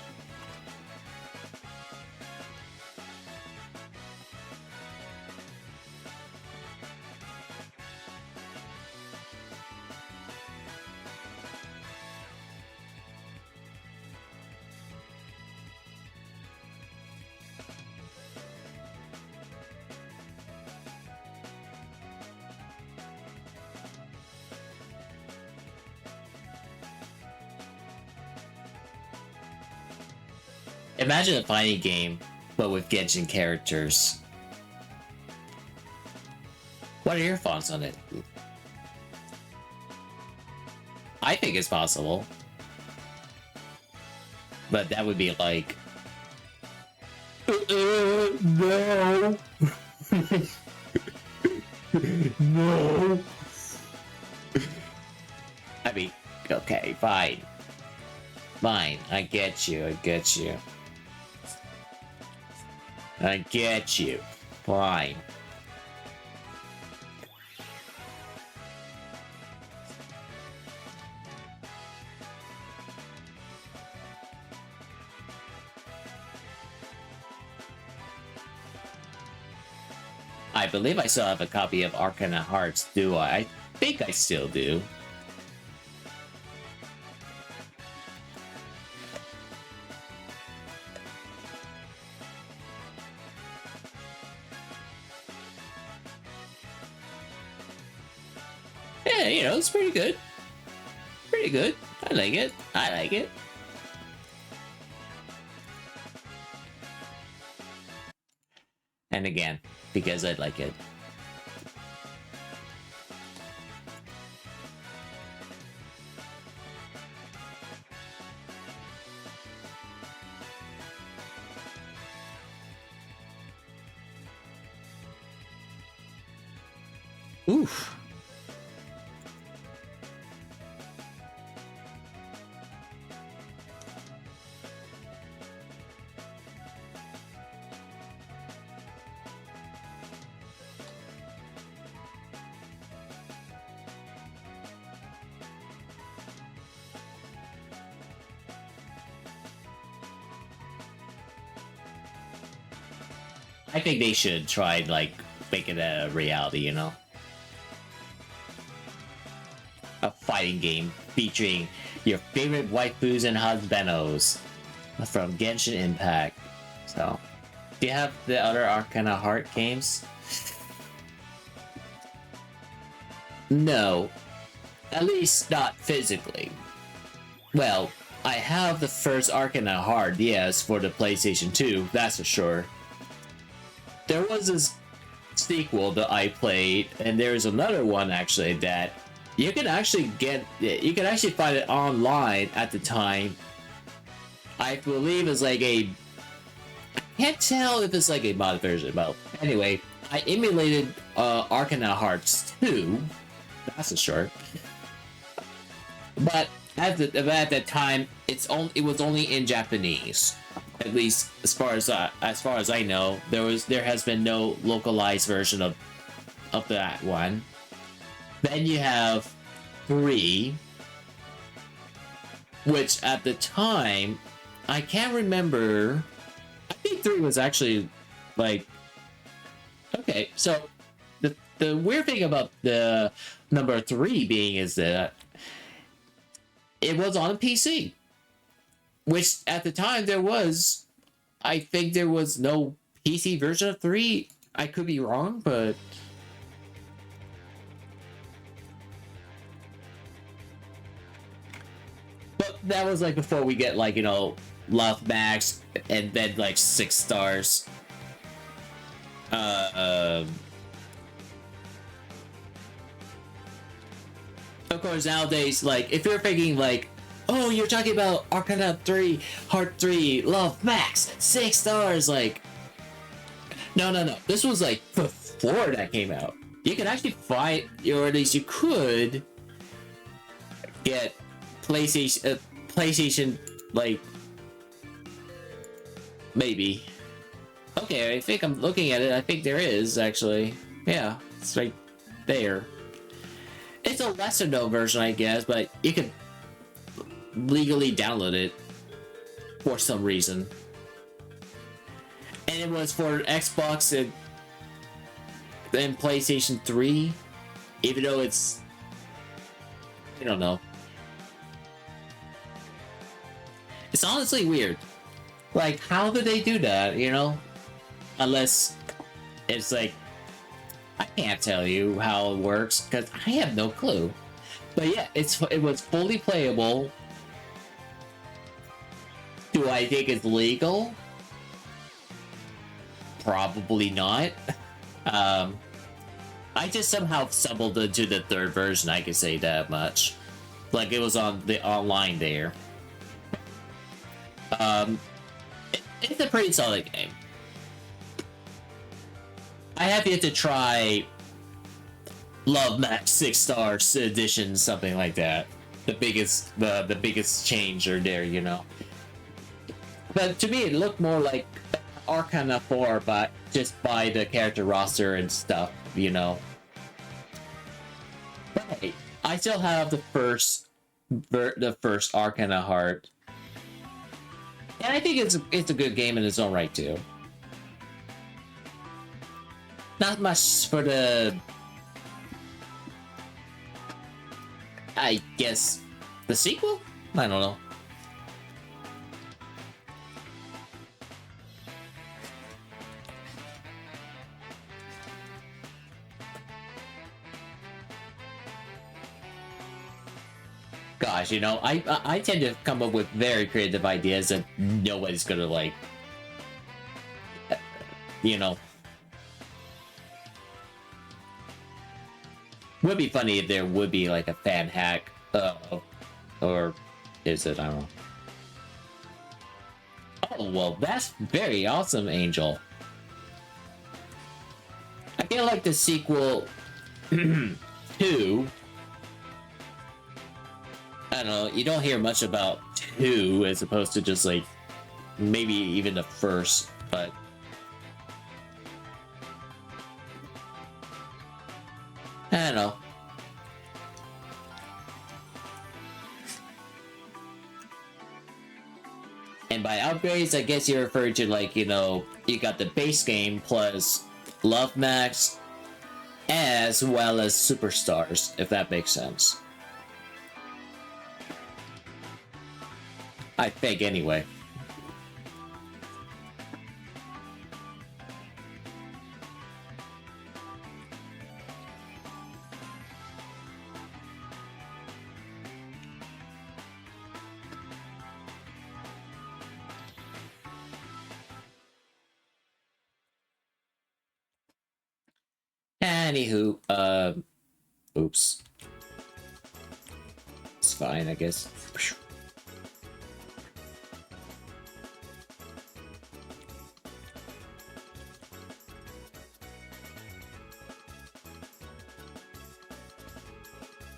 Imagine a fighting game, but with Genshin characters. What are your thoughts on it? I think it's possible. But that would be like... no! No! I mean, okay, fine. Fine, I get you, I get you. I get you. Fine. I believe I still have a copy of Arcana Hearts, do I? I think I still do. Yeah, you know, it's pretty good. Pretty good. I like it. I like it. And again, because I like it. Oof. I think they should try, like, make it a reality, you know? A fighting game featuring your favorite waifus and husbandos from Genshin Impact. So, do you have the other Arcana Heart games? No. At least not physically. Well, I have the first Arcana Heart, yes, for the PlayStation 2, that's for sure. There was this sequel that I played, and there's another one actually that you can actually get. You can actually find it online at the time. I believe it's like a. I can't tell if it's like a mod version, but anyway, I emulated Arcana Hearts 2. That's a short. But at that time, it was only in Japanese. At least as far as I know, there has been no localized version of that one. Then you have 3, which at the time I can't remember. I think 3 was actually like okay. So the weird thing about the number 3 being is that it was on a PC. Which at the time I think there was no PC version of 3. I could be wrong, but that was like before we get like, you know, Love Max and then like 6 stars. Of course, nowadays, like if you're thinking like, oh, you're talking about Arcana 3, Heart 3, Love Max, 6 stars, like... No. This was, like, before that came out. You could actually find, or at least you could get PlayStation, like... Maybe. Okay, I think I'm looking at it. I think there is, actually. Yeah, it's right there. It's a lesser known version, I guess, but you could legally download it for some reason. And it was for Xbox and PlayStation 3, even though it's, I don't know. It's honestly weird. Like, how did they do that, you know? Unless it's like, I can't tell you how it works because I have no clue. But yeah, it was fully playable. Do I think it's legal? Probably not. Um, I just somehow stumbled into the third version, I can say that much. Like, it was on the online there. It's a pretty solid game. I have yet to try Love Match 6 Stars Edition, something like that. The biggest change are there, you know. But to me, it looked more like Arcana 4, but just by the character roster and stuff, you know. But hey, I still have the first Arcana Heart, and I think it's a good game in its own right too. Not much for the, I guess, the sequel? I don't know. Gosh, you know, I tend to come up with very creative ideas that nobody's gonna like, you know. Would be funny if there would be like a fan hack, or is it? I don't know. Oh well, that's very awesome, Angel. I feel like the sequel to, I don't know, you don't hear much about 2 as opposed to just like maybe even the first, but I don't know. And by upgrades, I guess you're referring to, like, you know, you got the base game plus Love Max as well as Superstars, if that makes sense. I think anyway. Anywho, oops. It's fine, I guess.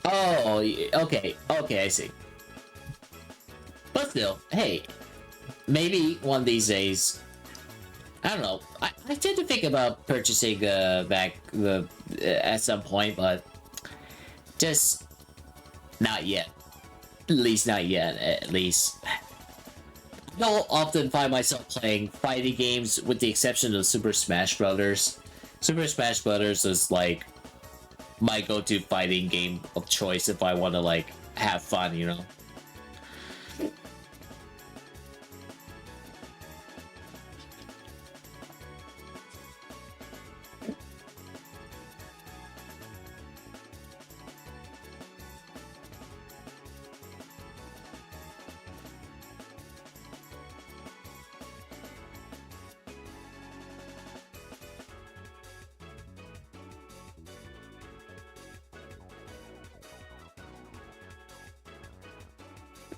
Oh, okay, I see. But still, hey, maybe one of these days, I don't know. I tend to think about purchasing back at some point, but just not yet. At least not yet. At least I don't often find myself playing fighting games, with the exception of Super Smash Brothers. Super Smash Brothers is like my go-to fighting game of choice if I want to like have fun, you know.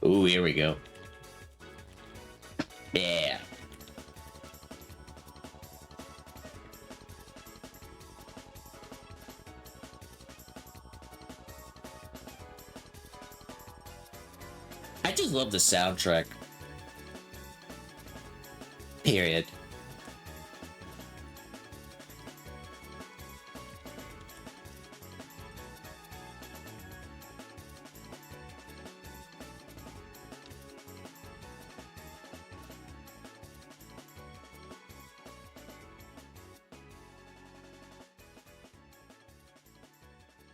Ooh, here we go. Yeah. I just love the soundtrack. Period.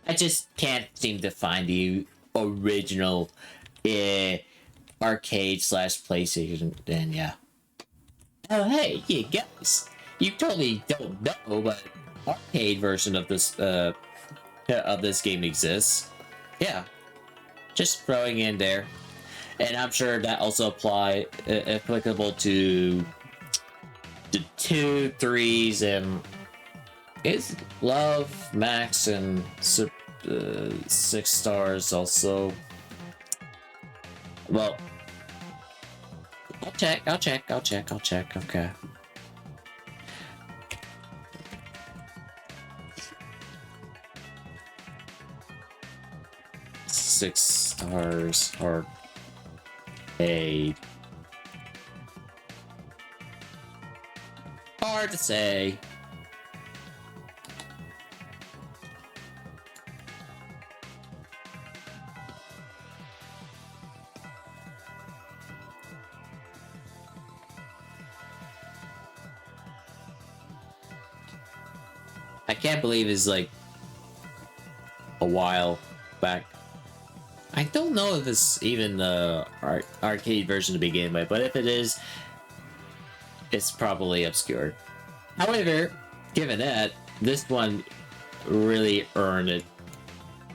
I just can't seem to find the original arcade slash PlayStation. And yeah. Oh hey, you guys! You totally don't know, but arcade version of this game exists. Yeah, just throwing in there. And I'm sure that also applicable to the 2, 3s, and is Love, Max, and 6 stars also. Well, I'll check. Okay. Six stars are hard to say. I can't believe it's like a while back. I don't know if it's even the arcade version to begin with, but if it is, it's probably obscure. However, given that, this one really earned it.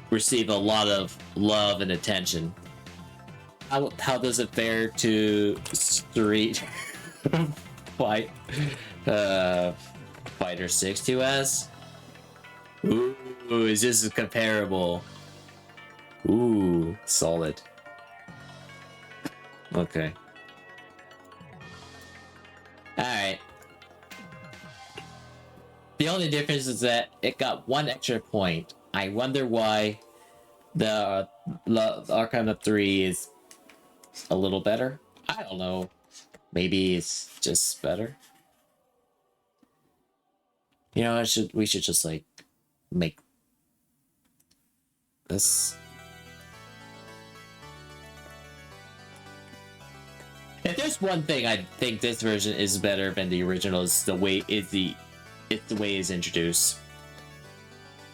Received a lot of love and attention. How does it fare to Street Fighter 6 2S? Ooh, is this comparable? Ooh, solid. Okay. Alright. The only difference is that it got 1 extra point. I wonder why the Arkham of 3 is a little better. I don't know. Maybe it's just better. You know, we should just like make this. If there's one thing I think this version is better than the original, is the way it's the way it's introduced.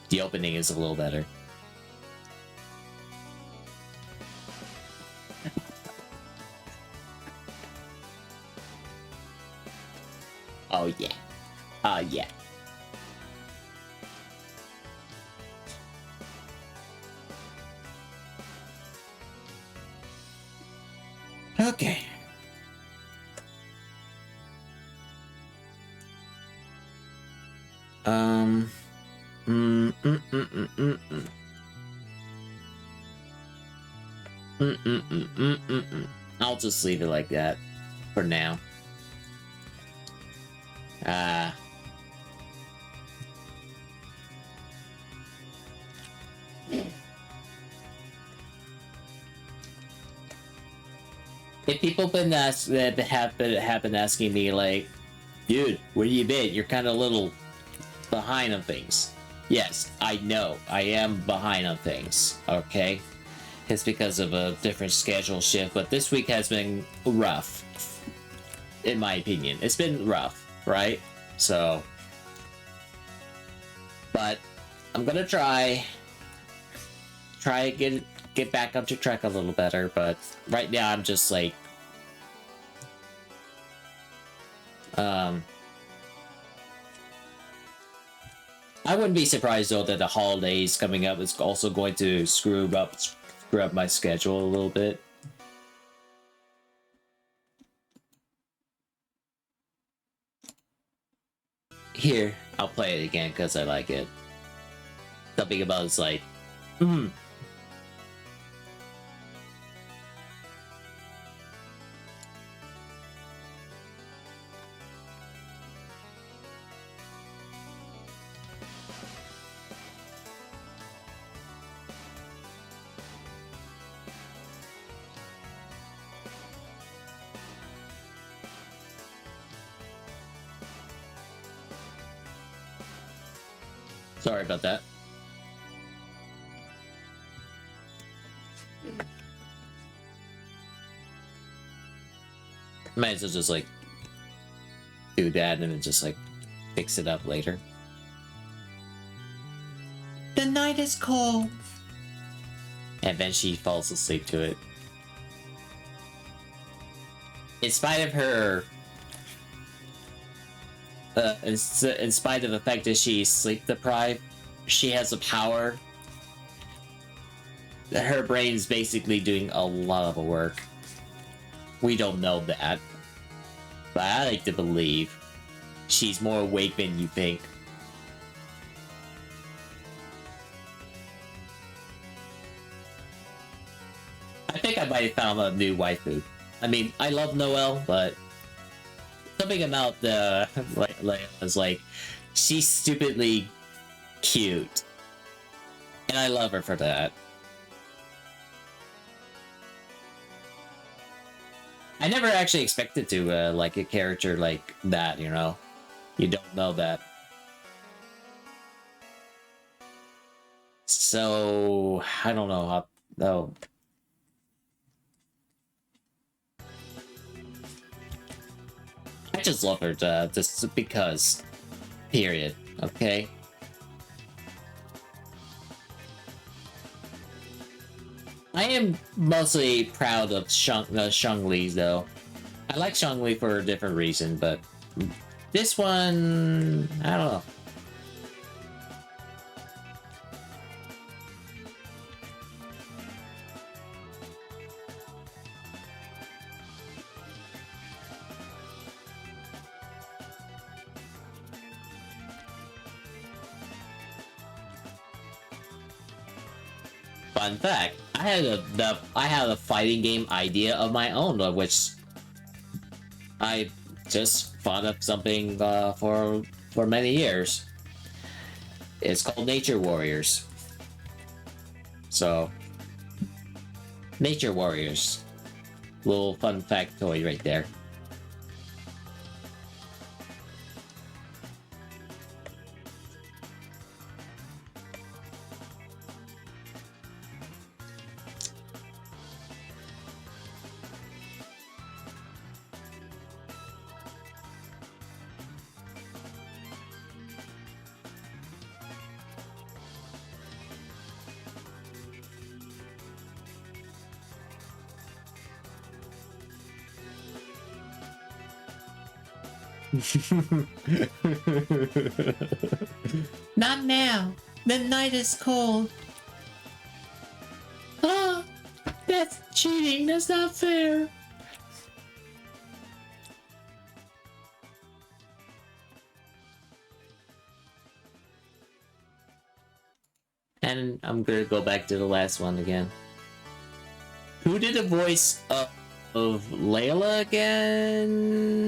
The opening is a little better. Oh yeah. Oh yeah. Okay. I'll just leave it like that for now. If people have been asking me like, dude, where you been? You're kind of a little behind on things. Yes, I know. I am behind on things. Okay, it's because of a different schedule shift, but this week has been rough, in my opinion. It's been rough, right? So, but I'm gonna try get back up to track a little better, but right now I'm just like I wouldn't be surprised though that the holidays coming up is also going to screw up my schedule a little bit. Here, I'll play it again because I like it. Something about it's like, Sorry about that. Might as well just like do that and then just like fix it up later. The night is cold. And then she falls asleep to it. In spite of her in spite of the fact that she's sleep deprived, she has a power. Her brain's basically doing a lot of the work. We don't know that. But I like to believe she's more awake than you think. I think I might have found a new waifu. I mean, I love Noelle, but something about the Layla is like, she's stupidly cute. And I love her for that. I never actually expected to like a character like that, you know? You don't know that. So, I don't know how... No. I just love her just because. Period. Okay? I am mostly proud of Shang Li, though. I like Shang Li for a different reason, but this one, I don't know. Fun fact: I had a fighting game idea of my own, which I just thought of something for many years. It's called Nature Warriors. So, Nature Warriors, little fun factoid right there. Not now. The night is cold. Oh, that's cheating. That's not fair. And I'm gonna go back to the last one again. Who did the voice of Layla again?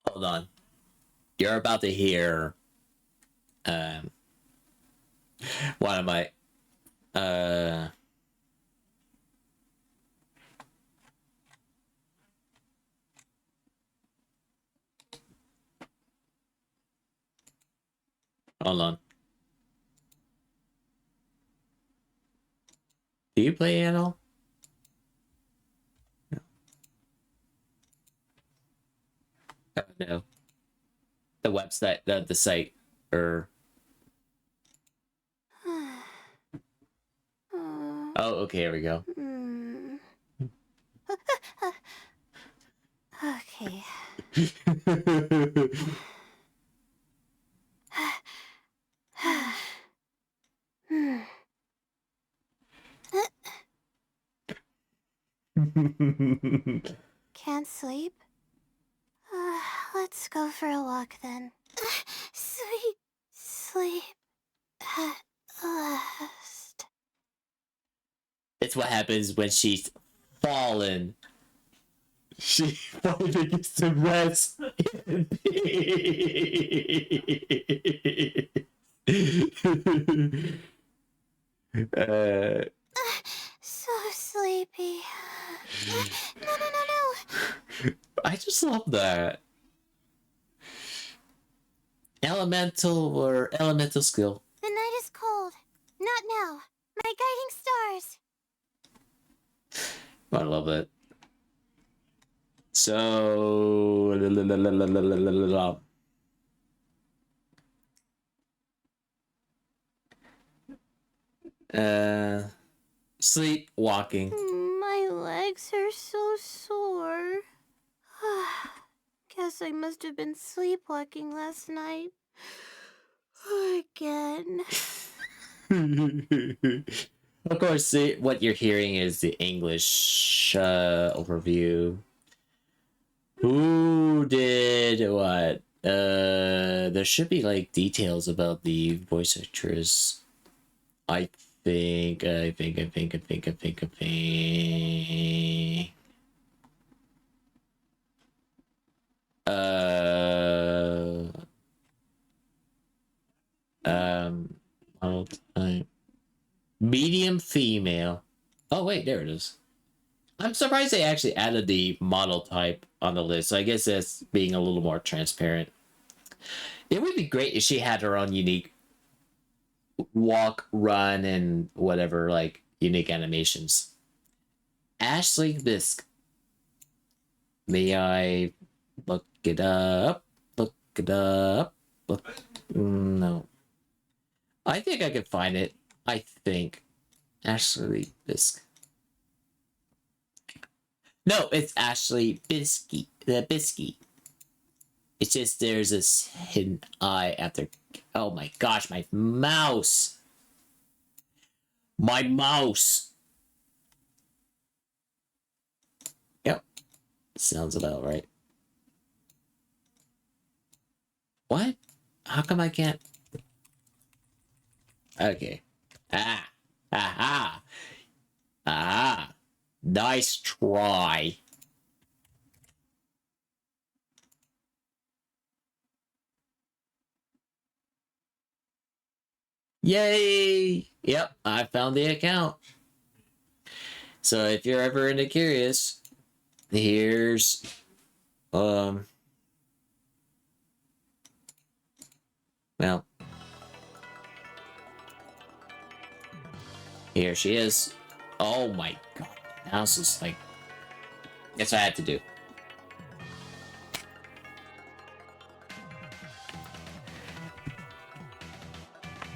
Hold on. You're about to hear what am I hold on. Do you play at all? No. No. The website, the site, or... Oh, okay, here we go. Okay. Can't sleep? Let's go for a walk then. Sweet sleep at last. It's what happens when she's fallen. She finally gets to rest in peace. So sleepy. No. I just love that. Elemental skill. The night is cold. Not now. My guiding stars. I love it. So... sleepwalking. My legs are so sore. Guess I must have been sleepwalking last night. Again. Of course, what you're hearing is the English overview. Who did what? There should be like details about the voice actress. I think. Model type. Medium female. Oh wait, there it is. I'm surprised they actually added the model type on the list. So I guess that's being a little more transparent. It would be great if she had her own unique walk, run, and whatever, like unique animations. Ashley Bisk. May I look it up? Look it up. Look. No. I think I could find it. I think. Ashley Bisk. No, it's Ashley Bisky. The Bisky. It's just there's this hidden eye after. Oh my gosh, my mouse. My mouse. Yep. Sounds about right. What? How come I can't? Okay. Ah. Aha. Ah. Nice try. Yay! Yep, I found the account. So if you're ever into curious, here's well, here she is. Oh my god. Now it's just like that's what I had to do.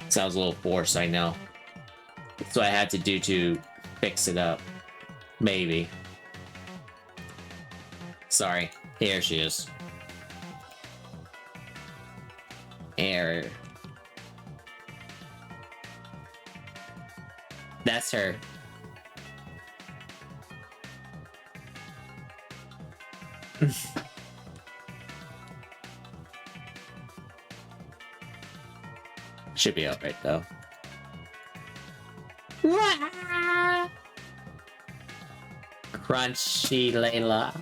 Sounds a little forced, I know. That's what I had to do to fix it up. Maybe. Sorry. Here she is. Error. That's her. Should be alright though. Crunchy Layla.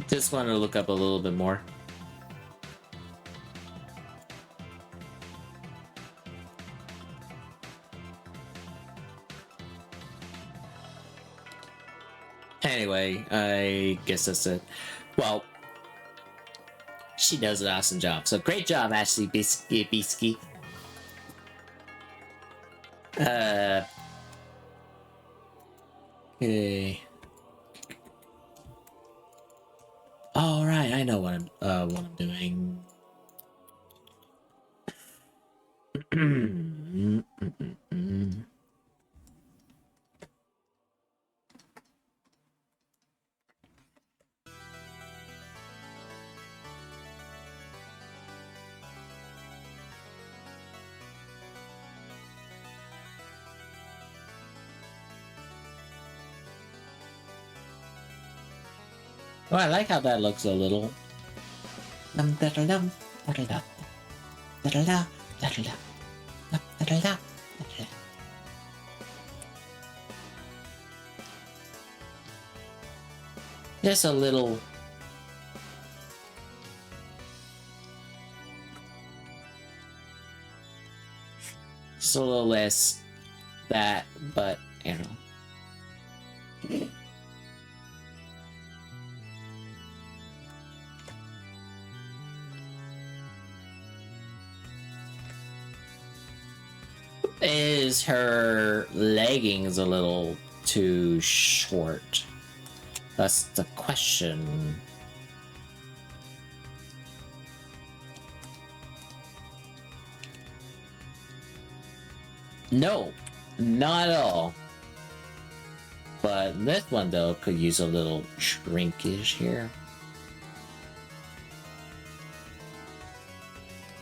Just want to look up a little bit more. Anyway, I guess that's it. Well, she does an awesome job. So great job, Ashley Bisky. Okay. All right, I know what I'm doing. Oh, I like how that looks a little. Just a little. Just a little less that, but you know. Is her leggings a little too short? That's the question. No, not at all. But this one though could use a little shrinkage here.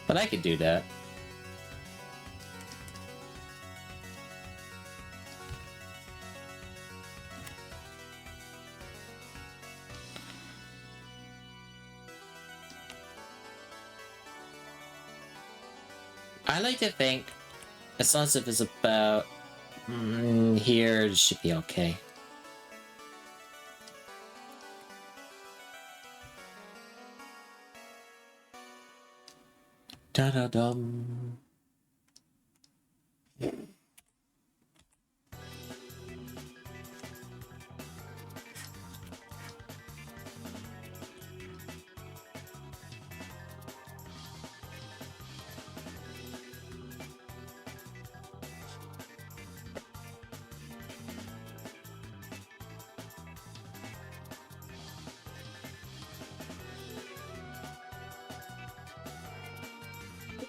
But I could do that. I like to think, as long as if it's about here, it should be okay. Da-da-dum.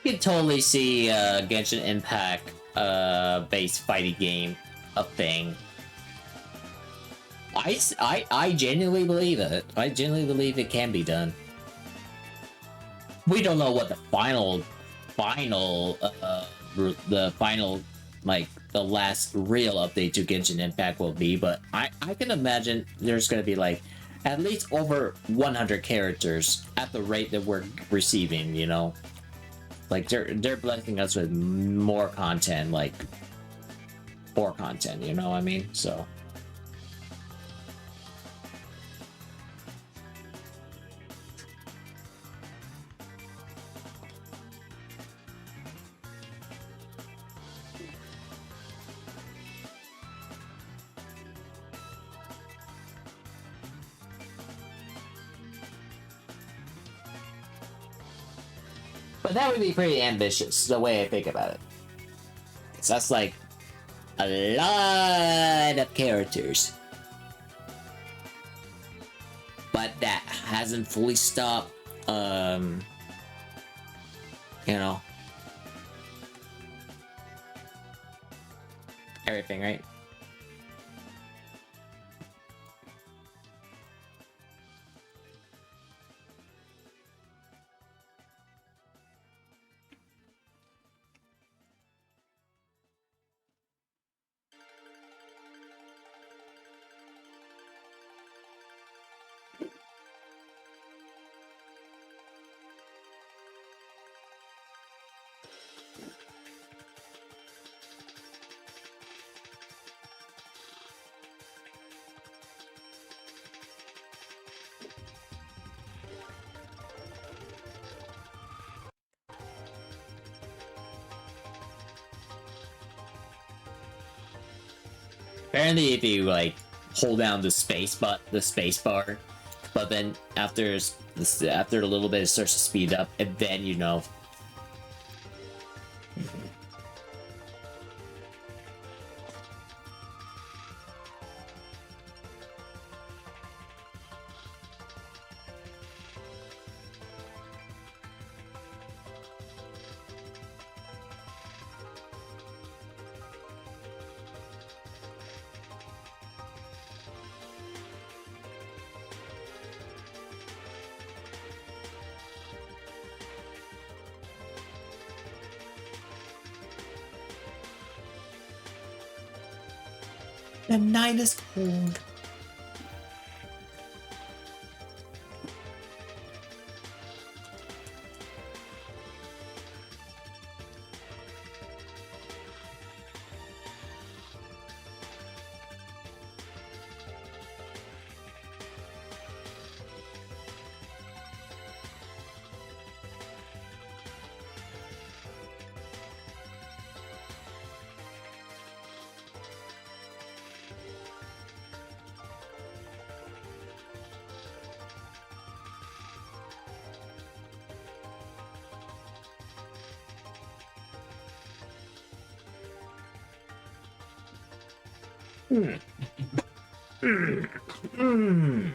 You can totally see Genshin Impact based fighting game a thing. I genuinely believe it. I genuinely believe it can be done. We don't know what the final like the last real update to Genshin Impact will be, but I can imagine there's gonna be like at least over 100 characters at the rate that we're receiving, you know? Like they're blessing us with more content, like more content, you know what I mean? So but that would be pretty ambitious, the way I think about it. So that's like a lot of characters. But that hasn't fully stopped, you know, everything, right? Apparently, if you like hold down the space bar, but then after a little bit, it starts to speed up, and then you know. The night is cold. Mm. Mm. Mm.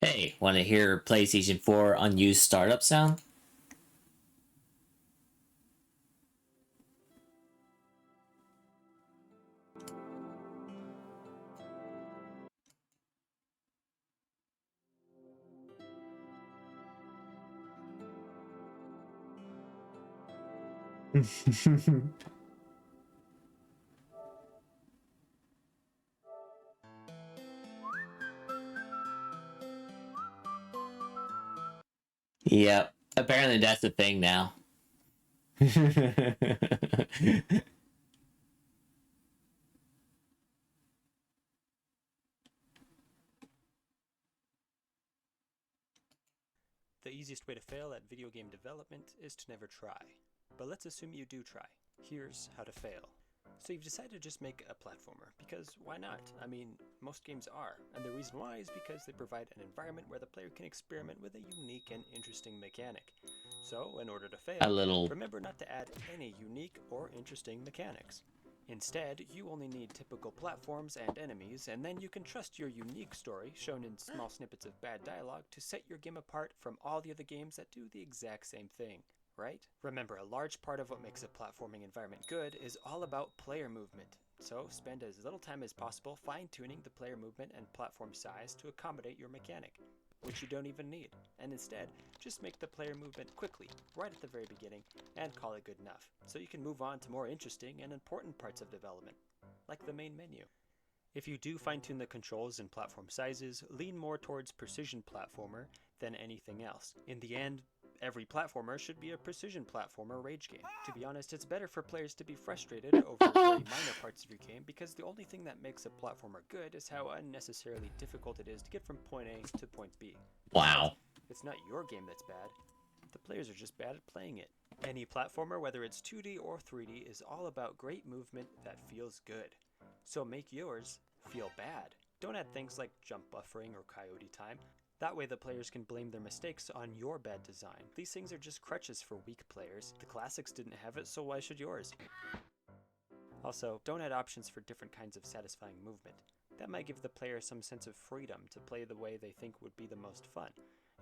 Hey, want to hear PlayStation 4 unused startup sound? Yep. Apparently that's the thing now. The easiest way to fail at video game development is to never try. But let's assume you do try. Here's how to fail. So you've decided to just make a platformer, because why not? I mean, most games are, and the reason why is because they provide an environment where the player can experiment with a unique and interesting mechanic. So, in order to fail, remember not to add any unique or interesting mechanics. Instead, you only need typical platforms and enemies, and then you can trust your unique story, shown in small snippets of bad dialogue, to set your game apart from all the other games that do the exact same thing, right? Remember, a large part of what makes a platforming environment good is all about player movement. So spend as little time as possible fine-tuning the player movement and platform size to accommodate your mechanic, which you don't even need, and instead, just make the player movement quickly, right at the very beginning, and call it good enough, so you can move on to more interesting and important parts of development, like the main menu. If you do fine-tune the controls and platform sizes, lean more towards precision platformer than anything else. In the end, every platformer should be a precision platformer rage game. To be honest, it's better for players to be frustrated over very minor parts of your game, because the only thing that makes a platformer good is how unnecessarily difficult it is to get from point A to point B. Wow. It's not your game that's bad. The players are just bad at playing it. Any platformer, whether it's 2D or 3D, is all about great movement that feels good. So make yours feel bad. Don't add things like jump buffering or coyote time. That way the players can blame their mistakes on your bad design. These things are just crutches for weak players. The classics didn't have it, so why should yours? Also, don't add options for different kinds of satisfying movement. That might give the player some sense of freedom to play the way they think would be the most fun.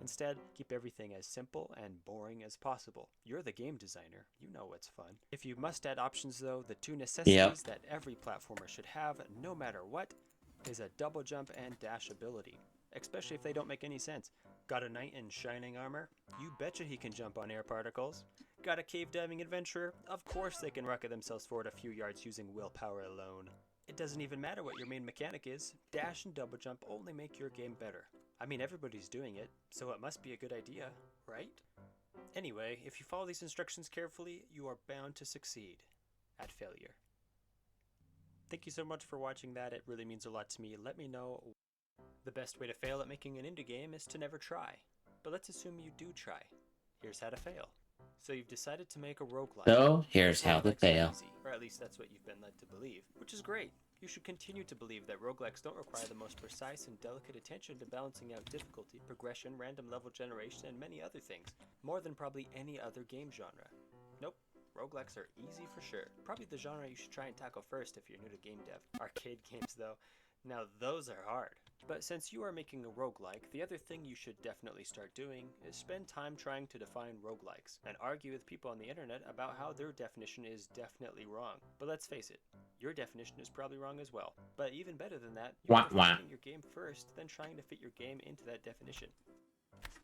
Instead, keep everything as simple and boring as possible. You're the game designer, you know what's fun. If you must add options though, the two necessities that every platformer should have, no matter what, is a double jump and dash ability. Especially if they don't make any sense. Got a knight in shining armor? You betcha he can jump on air particles. Got a cave diving adventurer? Of course they can rocket themselves forward a few yards using willpower alone. It doesn't even matter what your main mechanic is, dash and double jump only make your game better. I mean, everybody's doing it, so it must be a good idea, right? Anyway, if you follow these instructions carefully, you are bound to succeed at failure. Thank you so much for watching that, it really means a lot to me. Let me know. The best way to fail at making an indie game is to never try. But let's assume you do try. Here's how to fail. So you've decided to make a roguelike. So here's how to fail. Easy, or at least that's what you've been led to believe, which is great. You should continue to believe that roguelikes don't require the most precise and delicate attention to balancing out difficulty, progression, random level generation, and many other things, more than probably any other game genre. Nope, roguelikes are easy for sure. Probably the genre you should try and tackle first if you're new to game dev. Arcade games though, now those are hard. But since you are making a roguelike, the other thing you should definitely start doing is spend time trying to define roguelikes, and argue with people on the internet about how their definition is definitely wrong. But let's face it, your definition is probably wrong as well. But even better than that, you're defining your game first, then trying to fit your game into that definition.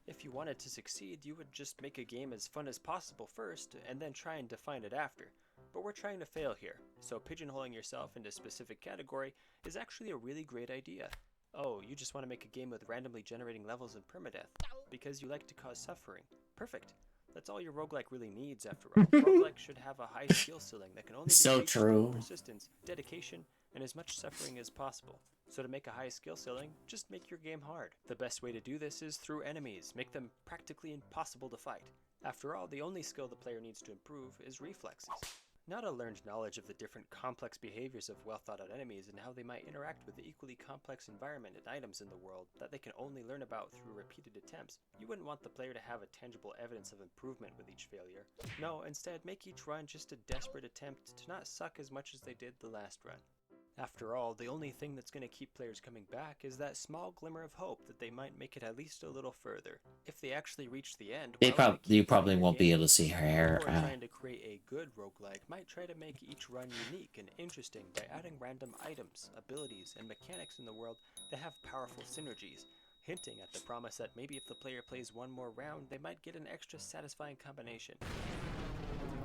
If you wanted to succeed, you would just make a game as fun as possible first, and then try and define it after. But we're trying to fail here, so pigeonholing yourself into a specific category is actually a really great idea. Oh, you just want to make a game with randomly generating levels and permadeath because you like to cause suffering. Perfect. That's all your roguelike really needs after all. Roguelike should have a high skill ceiling that can only be So reached true. through persistence, dedication, and as much suffering as possible. So to make a high skill ceiling, just make your game hard. The best way to do this is through enemies. Make them practically impossible to fight. After all, the only skill the player needs to improve is reflexes. Not a learned knowledge of the different complex behaviors of well-thought-out enemies and how they might interact with the equally complex environment and items in the world that they can only learn about through repeated attempts. You wouldn't want the player to have a tangible evidence of improvement with each failure. No, instead, make each run just a desperate attempt to not suck as much as they did the last run. After all, the only thing that's going to keep players coming back is that small glimmer of hope that they might make it at least a little further. If they actually reach the end, You probably won't be able to see her hair. People who are trying to create a good roguelike might try to make each run unique and interesting by adding random items, abilities, and mechanics in the world that have powerful synergies, hinting at the promise that maybe if the player plays one more round, they might get an extra satisfying combination.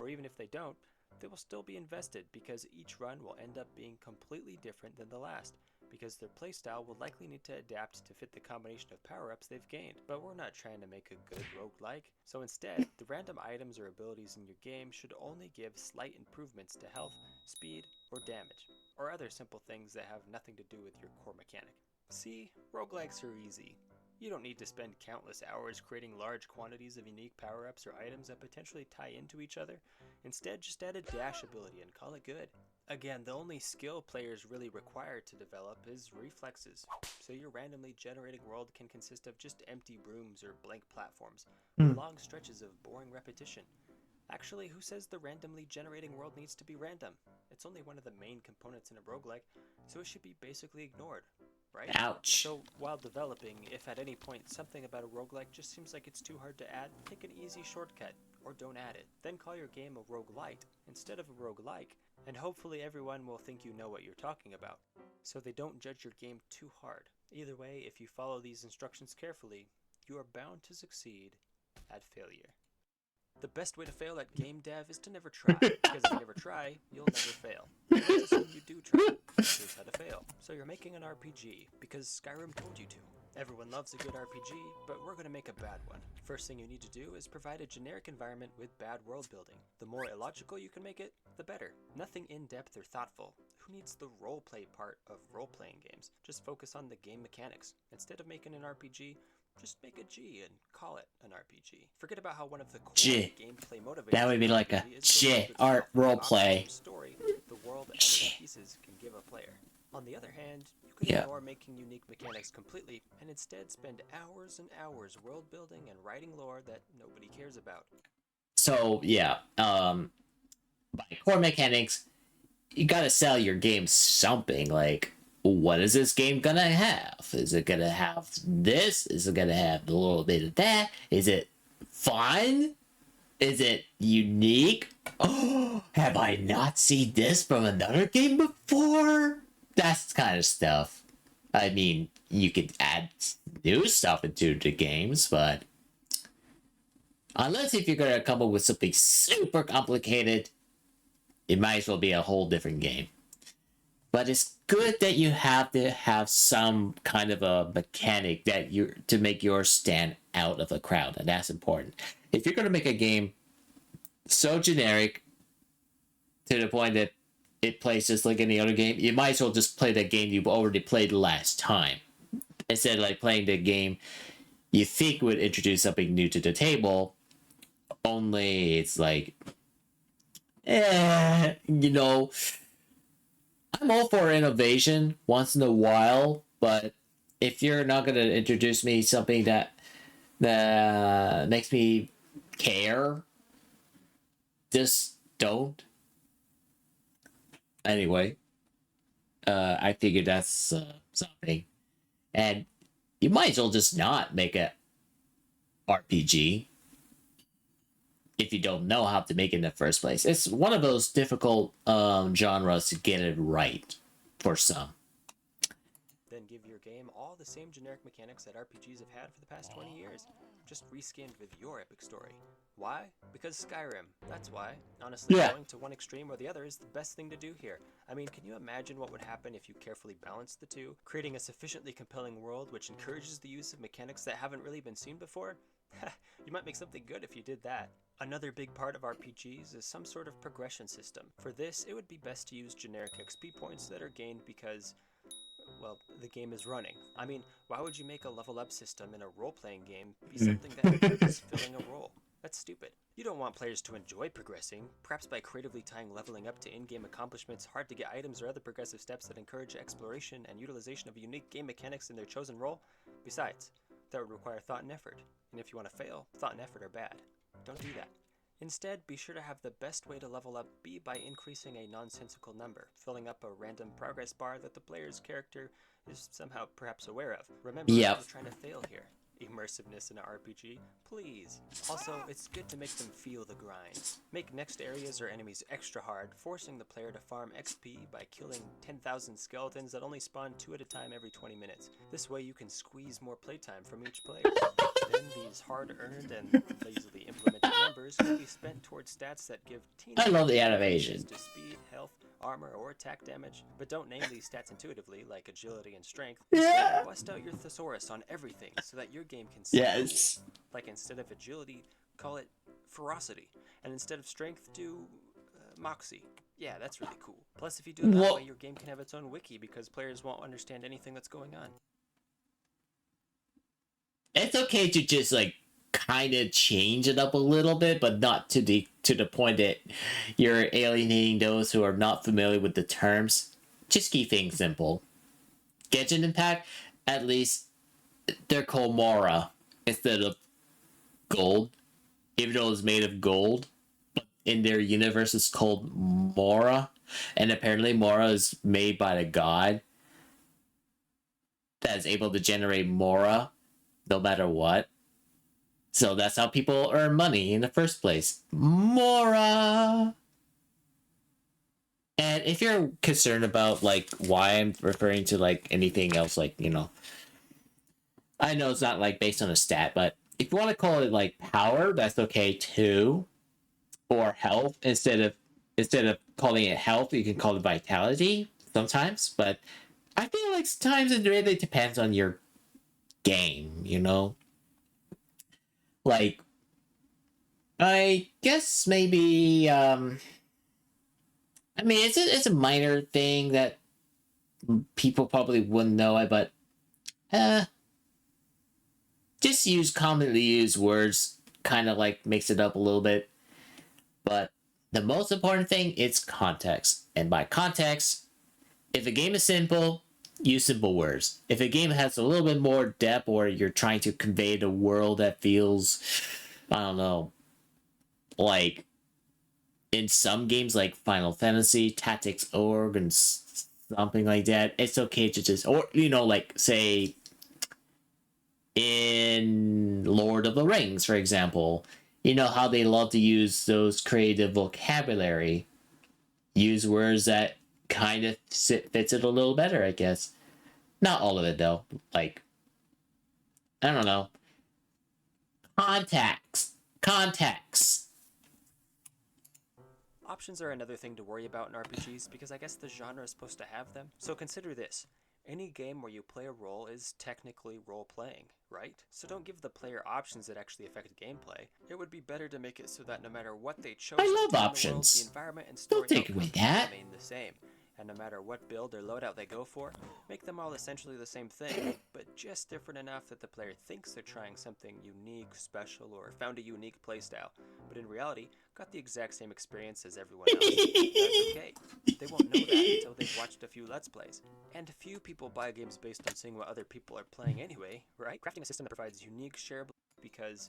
Or even if they don't, they will still be invested because each run will end up being completely different than the last, because their playstyle will likely need to adapt to fit the combination of power-ups they've gained. But we're not trying to make a good roguelike, so instead, the random items or abilities in your game should only give slight improvements to health, speed, or damage, or other simple things that have nothing to do with your core mechanic. See, roguelikes are easy. You don't need to spend countless hours creating large quantities of unique power-ups or items that potentially tie into each other. Instead, just add a dash ability and call it good. Again, the only skill players really require to develop is reflexes, so your randomly generating world can consist of just empty rooms or blank platforms, or long stretches of boring repetition. Actually, who says the randomly generating world needs to be random? It's only one of the main components in a roguelike, so it should be basically ignored, right? Ouch. So, while developing, if at any point something about a roguelike just seems like it's too hard to add, take an easy shortcut, or don't add it. Then call your game a roguelite instead of a roguelike, and hopefully everyone will think you know what you're talking about, so they don't judge your game too hard. Either way, if you follow these instructions carefully, you are bound to succeed at failure. The best way to fail at game dev is to never try, because if you never try, you'll never fail. Let's assume you do try. Here's how to fail. So you're making an RPG, because Skyrim told you to. Everyone loves a good RPG, but we're going to make a bad one. First thing you need to do is provide a generic environment with bad world building. The more illogical you can make it, the better. Nothing in-depth or thoughtful. Who needs the roleplay part of role-playing games? Just focus on the game mechanics. Instead of making an RPG, just make a G and call it an RPG. Forget about how one of the core gameplay motivators That would be like a art roleplay. Story, the world, and the pieces can give a player. On the other hand, you can ignore making unique mechanics completely and instead spend hours and hours world building and writing lore that nobody cares about. So yeah, by core mechanics, you gotta sell your game something. Like, what is this game gonna have? Is it gonna have this? Is it gonna have a little bit of that? Is it fun? Is it unique? Oh, have I not seen this from another game before? That's kind of stuff. I mean, you could add new stuff into the games, but unless if you're gonna come up with something super complicated, it might as well be a whole different game. But it's good that you have to have some kind of a mechanic that you to make yours stand out of the crowd, and that's important. If you're gonna make a game so generic to the point that it plays just like any other game, you might as well just play the game you've already played last time. Instead of like playing the game you think would introduce something new to the table, only it's like, you know, I'm all for innovation once in a while, but if you're not going to introduce me something that makes me care, just don't. Anyway, I figured that's something. And you might as well just not make a RPG if you don't know how to make it in the first place. It's one of those difficult genres to get it right for some. then give your game all the same generic mechanics that RPGs have had for the past 20 years, just reskinned with your epic story. Why? Because Skyrim, that's why. Honestly, Yeah. going to one extreme or the other is the best thing to do here. I mean, can you imagine what would happen if you carefully balanced the two, creating a sufficiently compelling world which encourages the use of mechanics that haven't really been seen before? You might make something good if you did that. Another big part of RPGs is some sort of progression system. For this, it would be best to use generic XP points that are gained because, well, the game is running. I mean, why would you make a level up system in a role-playing game be something that encourages filling a role? That's stupid. You don't want players to enjoy progressing, perhaps by creatively tying leveling up to in-game accomplishments, hard-to-get items, or other progressive steps that encourage exploration and utilization of unique game mechanics in their chosen role. Besides, that would require thought and effort, and if you want to fail, thought and effort are bad. Don't do that. Instead, be sure to have the best way to level up be by increasing a nonsensical number, filling up a random progress bar that the player's character is somehow perhaps aware of. Remember, Yep. we're trying to fail here. Immersiveness in an RPG, please. Also, it's good to make them feel the grind. Make next areas or enemies extra hard, forcing the player to farm XP by killing 10,000 skeletons that only spawn 2 at a time every 20 minutes. This way you can squeeze more playtime from each player. Then these hard-earned and lazily implemented numbers can be spent towards stats that give teeny I love the increases animation. to speed, health, armor, or attack damage, but don't name these stats intuitively like agility and strength. Yeah. Bust out your thesaurus on everything so that your game can sound Yes. cool. Like instead of agility, call it ferocity, and instead of strength, do moxie. Yeah, that's really cool. Plus, if you do it that Wha- way, your game can have its own wiki because players won't understand anything that's going on. It's okay to just like kind of change it up a little bit, but not to the point that you're alienating those who are not familiar with the terms. Just keep things simple. Genshin Impact, at least they're called Mora instead of gold, even though it's made of gold. But in their universe, it's called Mora, and apparently Mora is made by the god that is able to generate Mora no matter what. So that's how people earn money in the first place. Mora! And if you're concerned about like why I'm referring to like anything else, like, you know, I know it's not like based on a stat, but if you want to call it like power, that's okay too. Or health, instead of calling it health, you can call it vitality sometimes. But I feel like sometimes it really depends on your game, you know? Like, I guess maybe I mean it's a minor thing that people probably wouldn't know it, but just use commonly used words, kind of like mix it up a little bit. But the most important thing is context. And by context, if a game is simple, use simple words. If a game has a little bit more depth, or you're trying to convey the world that feels, I don't know, like in some games like Final Fantasy, Tactics Org, and something like that, it's okay to just, or, you know, like say in Lord of the Rings, for example, you know how they love to use those creative vocabulary, use words that kind of fits it a little better, I guess. Not all of it though. Like, I don't know. Context. Options are another thing to worry about in RPGs because I guess the genre is supposed to have them. So consider this. Any game where you play a role is technically role-playing, right? So don't give the player options that actually affect gameplay. It would be better to make it so that no matter what they chose I to love do in the options. world, the environment and story Don't take away outcomes that. remain the same. And no matter what build or loadout they go for, make them all essentially the same thing, but just different enough that the player thinks they're trying something unique, special, or found a unique playstyle, but in reality, got the exact same experience as everyone else. That's okay. They won't know that until they've watched a few Let's Plays. And few people buy games based on seeing what other people are playing anyway, right? Crafting a system that provides unique, shareable because,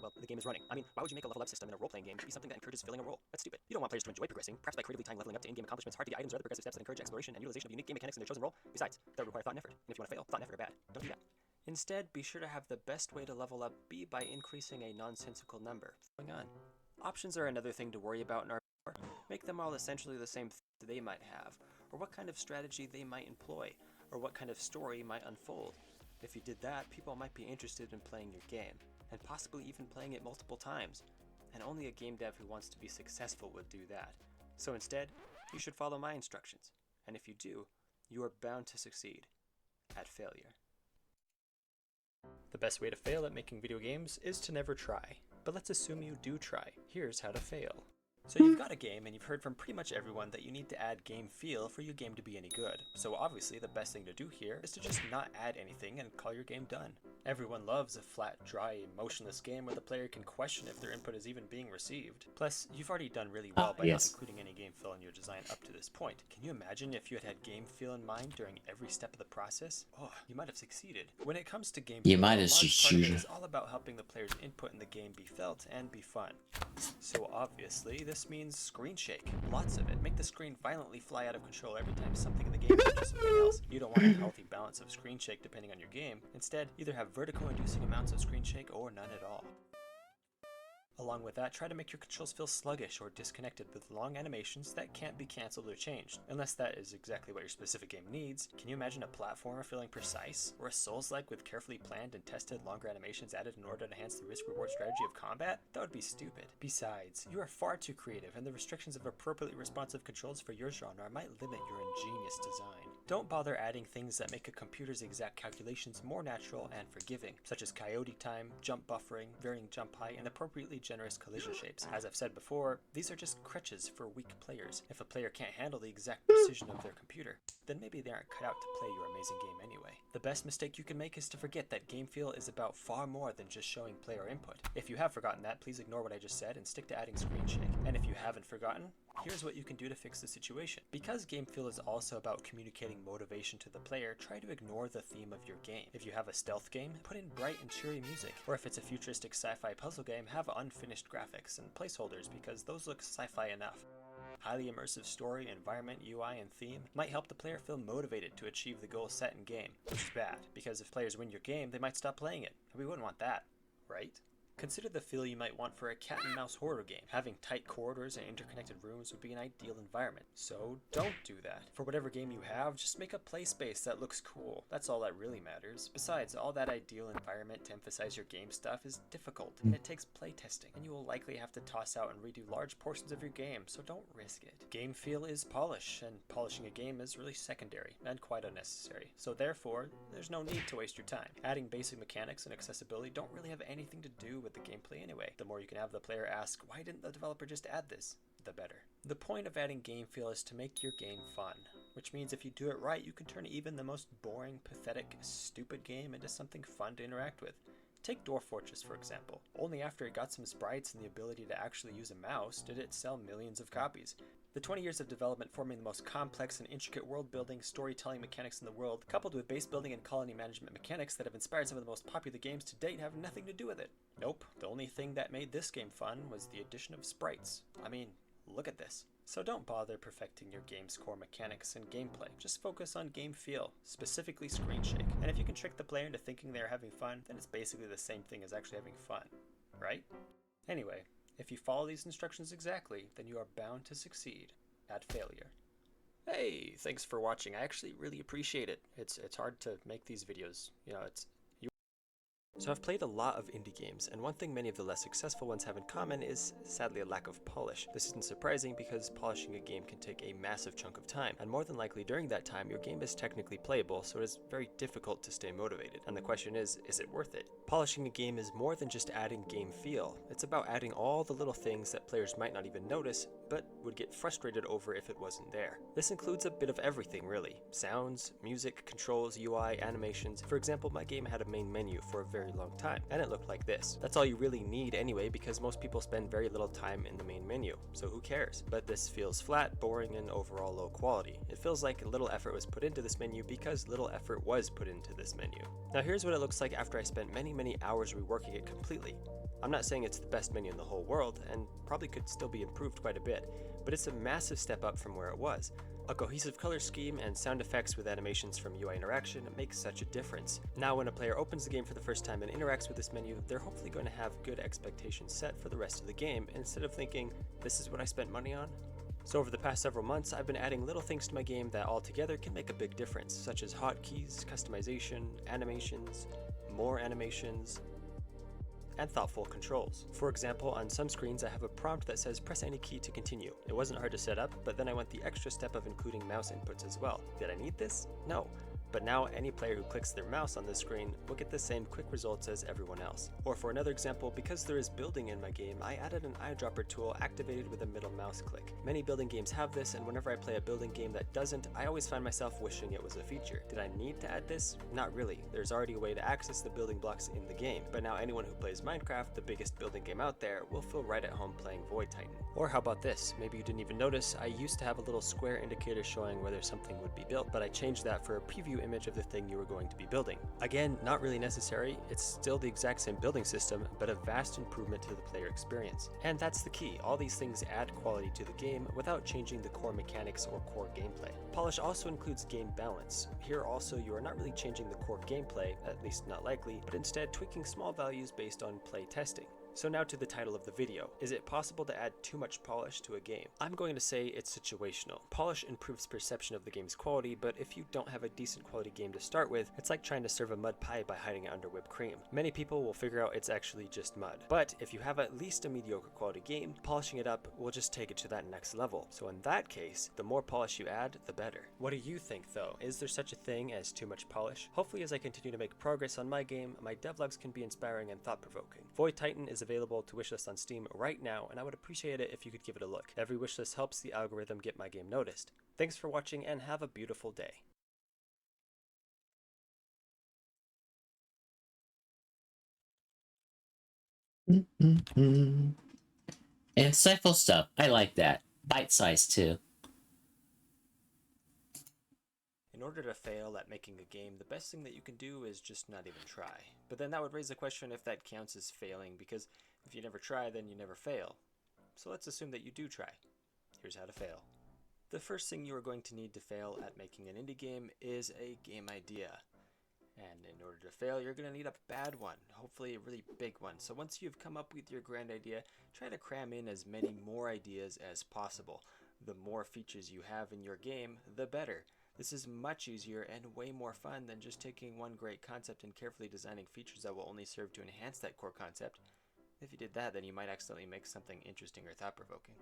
well, the game is running. I mean, why would you make a level up system in a role-playing game to be something that encourages filling a role? That's stupid. You don't want players to enjoy progressing, perhaps by creatively tying leveling up to in-game accomplishments, hard-to-get items, or other progressive steps that encourage exploration and utilization of unique game mechanics in their chosen role. Besides, that would require thought and effort. And if you want to fail, thought and effort are bad. Don't do that. Instead, be sure to have the best way to level up be by increasing a nonsensical number. What's going on? Options are another thing to worry about in RPG. Make them all essentially the same they might have, or what kind of strategy they might employ. or what kind of story might unfold. If you did that, people might be interested in playing your game, and possibly even playing it multiple times. And only a game dev who wants to be successful would do that. So instead, you should follow my instructions. And if you do, you are bound to succeed at failure. The best way to fail at making video games is to never try. But let's assume you do try. Here's how to fail. So you've got a game and you've heard from pretty much everyone that you need to add game feel for your game to be any good. So obviously the best thing to do here is to just not add anything and call your game done. Everyone loves a flat, dry, emotionless game where the player can question if their input is even being received. Plus, you've already done really well by not including any game feel in your design up to this point. Can you imagine if you had had game feel in mind during every step of the process? Oh, you might have succeeded. When it comes to game feel, a large part of it is all about helping the player's input in the game be felt and be fun. So obviously, this means screen shake. Lots of it. Make the screen violently fly out of control every time something in the game touches something else. You don't want a healthy balance of screen shake depending on your game. Instead, either have vertical inducing amounts of screen shake or none at all. Along with that, try to make your controls feel sluggish or disconnected with long animations that can't be cancelled or changed, unless that is exactly what your specific game needs. Can you imagine a platformer feeling precise? Or a Souls-like with carefully planned and tested longer animations added in order to enhance the risk-reward strategy of combat? That would be stupid. Besides, you are far too creative, and the restrictions of appropriately responsive controls for your genre might limit your ingenious design. Don't bother adding things that make a computer's exact calculations more natural and forgiving, such as coyote time, jump buffering, varying jump height, and appropriately generous collision shapes. As I've said before, these are just crutches for weak players. If a player can't handle the exact precision of their computer, then maybe they aren't cut out to play your amazing game anyway. The best mistake you can make is to forget that game feel is about far more than just showing player input. If you have forgotten that, please ignore what I just said and stick to adding screen shake. And if you haven't forgotten, here's what you can do to fix the situation. Because game feel is also about communicating motivation to the player, try to ignore the theme of your game. If you have a stealth game, put in bright and cheery music. Or if it's a futuristic sci-fi puzzle game, have unfinished graphics and placeholders because those look sci-fi enough. Highly immersive story, environment, UI, and theme might help the player feel motivated to achieve the goal set in game, which is bad, because if players win your game, they might stop playing it, and we wouldn't want that, right? Consider the feel you might want for a cat and mouse horror game. Having tight corridors and interconnected rooms would be an ideal environment. So don't do that. For whatever game you have, just make a play space that looks cool. That's all that really matters. Besides, all that ideal environment to emphasize your game stuff is difficult, and it takes play testing, and you will likely have to toss out and redo large portions of your game, so don't risk it. Game feel is polish, and polishing a game is really secondary, and quite unnecessary. So therefore, there's no need to waste your time. Adding basic mechanics and accessibility don't really have anything to do with the gameplay anyway. The more you can have the player ask, why didn't the developer just add this, the better. The point of adding game feel is to make your game fun, which means if you do it right, you can turn even the most boring, pathetic, stupid game into something fun to interact with. Take Dwarf Fortress for example. Only after it got some sprites and the ability to actually use a mouse did it sell millions of copies. The 20 years of development forming the most complex and intricate world-building, storytelling mechanics in the world, coupled with base building and colony management mechanics that have inspired some of the most popular games to date, have nothing to do with it. Nope, the only thing that made this game fun was the addition of sprites. I mean, look at this. So don't bother perfecting your game's core mechanics and gameplay. Just focus on game feel, specifically screen shake. And if you can trick the player into thinking they're having fun, then it's basically the same thing as actually having fun, right? Anyway, if you follow these instructions exactly, then you are bound to succeed at failure. Hey, thanks for watching. I actually really appreciate it. It's hard to make these videos. You know, So I've played a lot of indie games, and one thing many of the less successful ones have in common is, sadly, a lack of polish. This isn't surprising because polishing a game can take a massive chunk of time, and more than likely during that time your game is technically playable, so it is very difficult to stay motivated. And the question is it worth it? Polishing a game is more than just adding game feel. It's about adding all the little things that players might not even notice, but would get frustrated over if it wasn't there. This includes a bit of everything, really. Sounds, music, controls, UI, animations. For example, my game had a main menu for a very long time, and it looked like this. That's all you really need anyway, because most people spend very little time in the main menu, so who cares? But this feels flat, boring, and overall low quality. It feels like little effort was put into this menu because little effort was put into this menu. Now here's what it looks like after I spent many hours reworking it completely. I'm not saying it's the best menu in the whole world, and probably could still be improved quite a bit, but it's a massive step up from where it was. A cohesive color scheme and sound effects with animations from UI interaction makes such a difference. Now when a player opens the game for the first time and interacts with this menu, they're hopefully going to have good expectations set for the rest of the game, instead of thinking, this is what I spent money on? So over the past several months, I've been adding little things to my game that altogether can make a big difference, such as hotkeys, customization, animations, more animations, and thoughtful controls. For example, on some screens I have a prompt that says press any key to continue. It wasn't hard to set up, but then I went the extra step of including mouse inputs as well. Did I need this? No. But now any player who clicks their mouse on this screen will get the same quick results as everyone else. Or for another example, because there is building in my game, I added an eyedropper tool activated with a middle mouse click. Many building games have this, and whenever I play a building game that doesn't, I always find myself wishing it was a feature. Did I need to add this? Not really. There's already a way to access the building blocks in the game, but now anyone who plays Minecraft, the biggest building game out there, will feel right at home playing Void Titan. Or how about this? Maybe you didn't even notice, I used to have a little square indicator showing whether something would be built, but I changed that for a preview image of the thing you were going to be building. Again, not really necessary, it's still the exact same building system, but a vast improvement to the player experience. And that's the key, all these things add quality to the game without changing the core mechanics or core gameplay. Polish also includes game balance. Here also you are not really changing the core gameplay, at least not likely, but instead tweaking small values based on play testing. So now to the title of the video. Is it possible to add too much polish to a game? I'm going to say it's situational. Polish improves perception of the game's quality, but if you don't have a decent quality game to start with, it's like trying to serve a mud pie by hiding it under whipped cream. Many people will figure out it's actually just mud. But if you have at least a mediocre quality game, polishing it up will just take it to that next level. So in that case, the more polish you add, the better. What do you think though? Is there such a thing as too much polish? Hopefully as I continue to make progress on my game, my devlogs can be inspiring and thought-provoking. Void Titan is available to wishlist on Steam right now, and I would appreciate it if you could give it a look. Every wishlist helps the algorithm get my game noticed. Thanks for watching and have a beautiful day. Insightful stuff. I like that. Bite-sized too. In order to fail at making a game, the best thing that you can do is just not even try. But then that would raise the question if that counts as failing, because if you never try, then you never fail. So let's assume that you do try. Here's how to fail. The first thing you are going to need to fail at making an indie game is a game idea. And in order to fail, you're going to need a bad one, hopefully a really big one. So once you've come up with your grand idea, try to cram in as many more ideas as possible. The more features you have in your game, the better. This is much easier and way more fun than just taking one great concept and carefully designing features that will only serve to enhance that core concept. If you did that, then you might accidentally make something interesting or thought-provoking.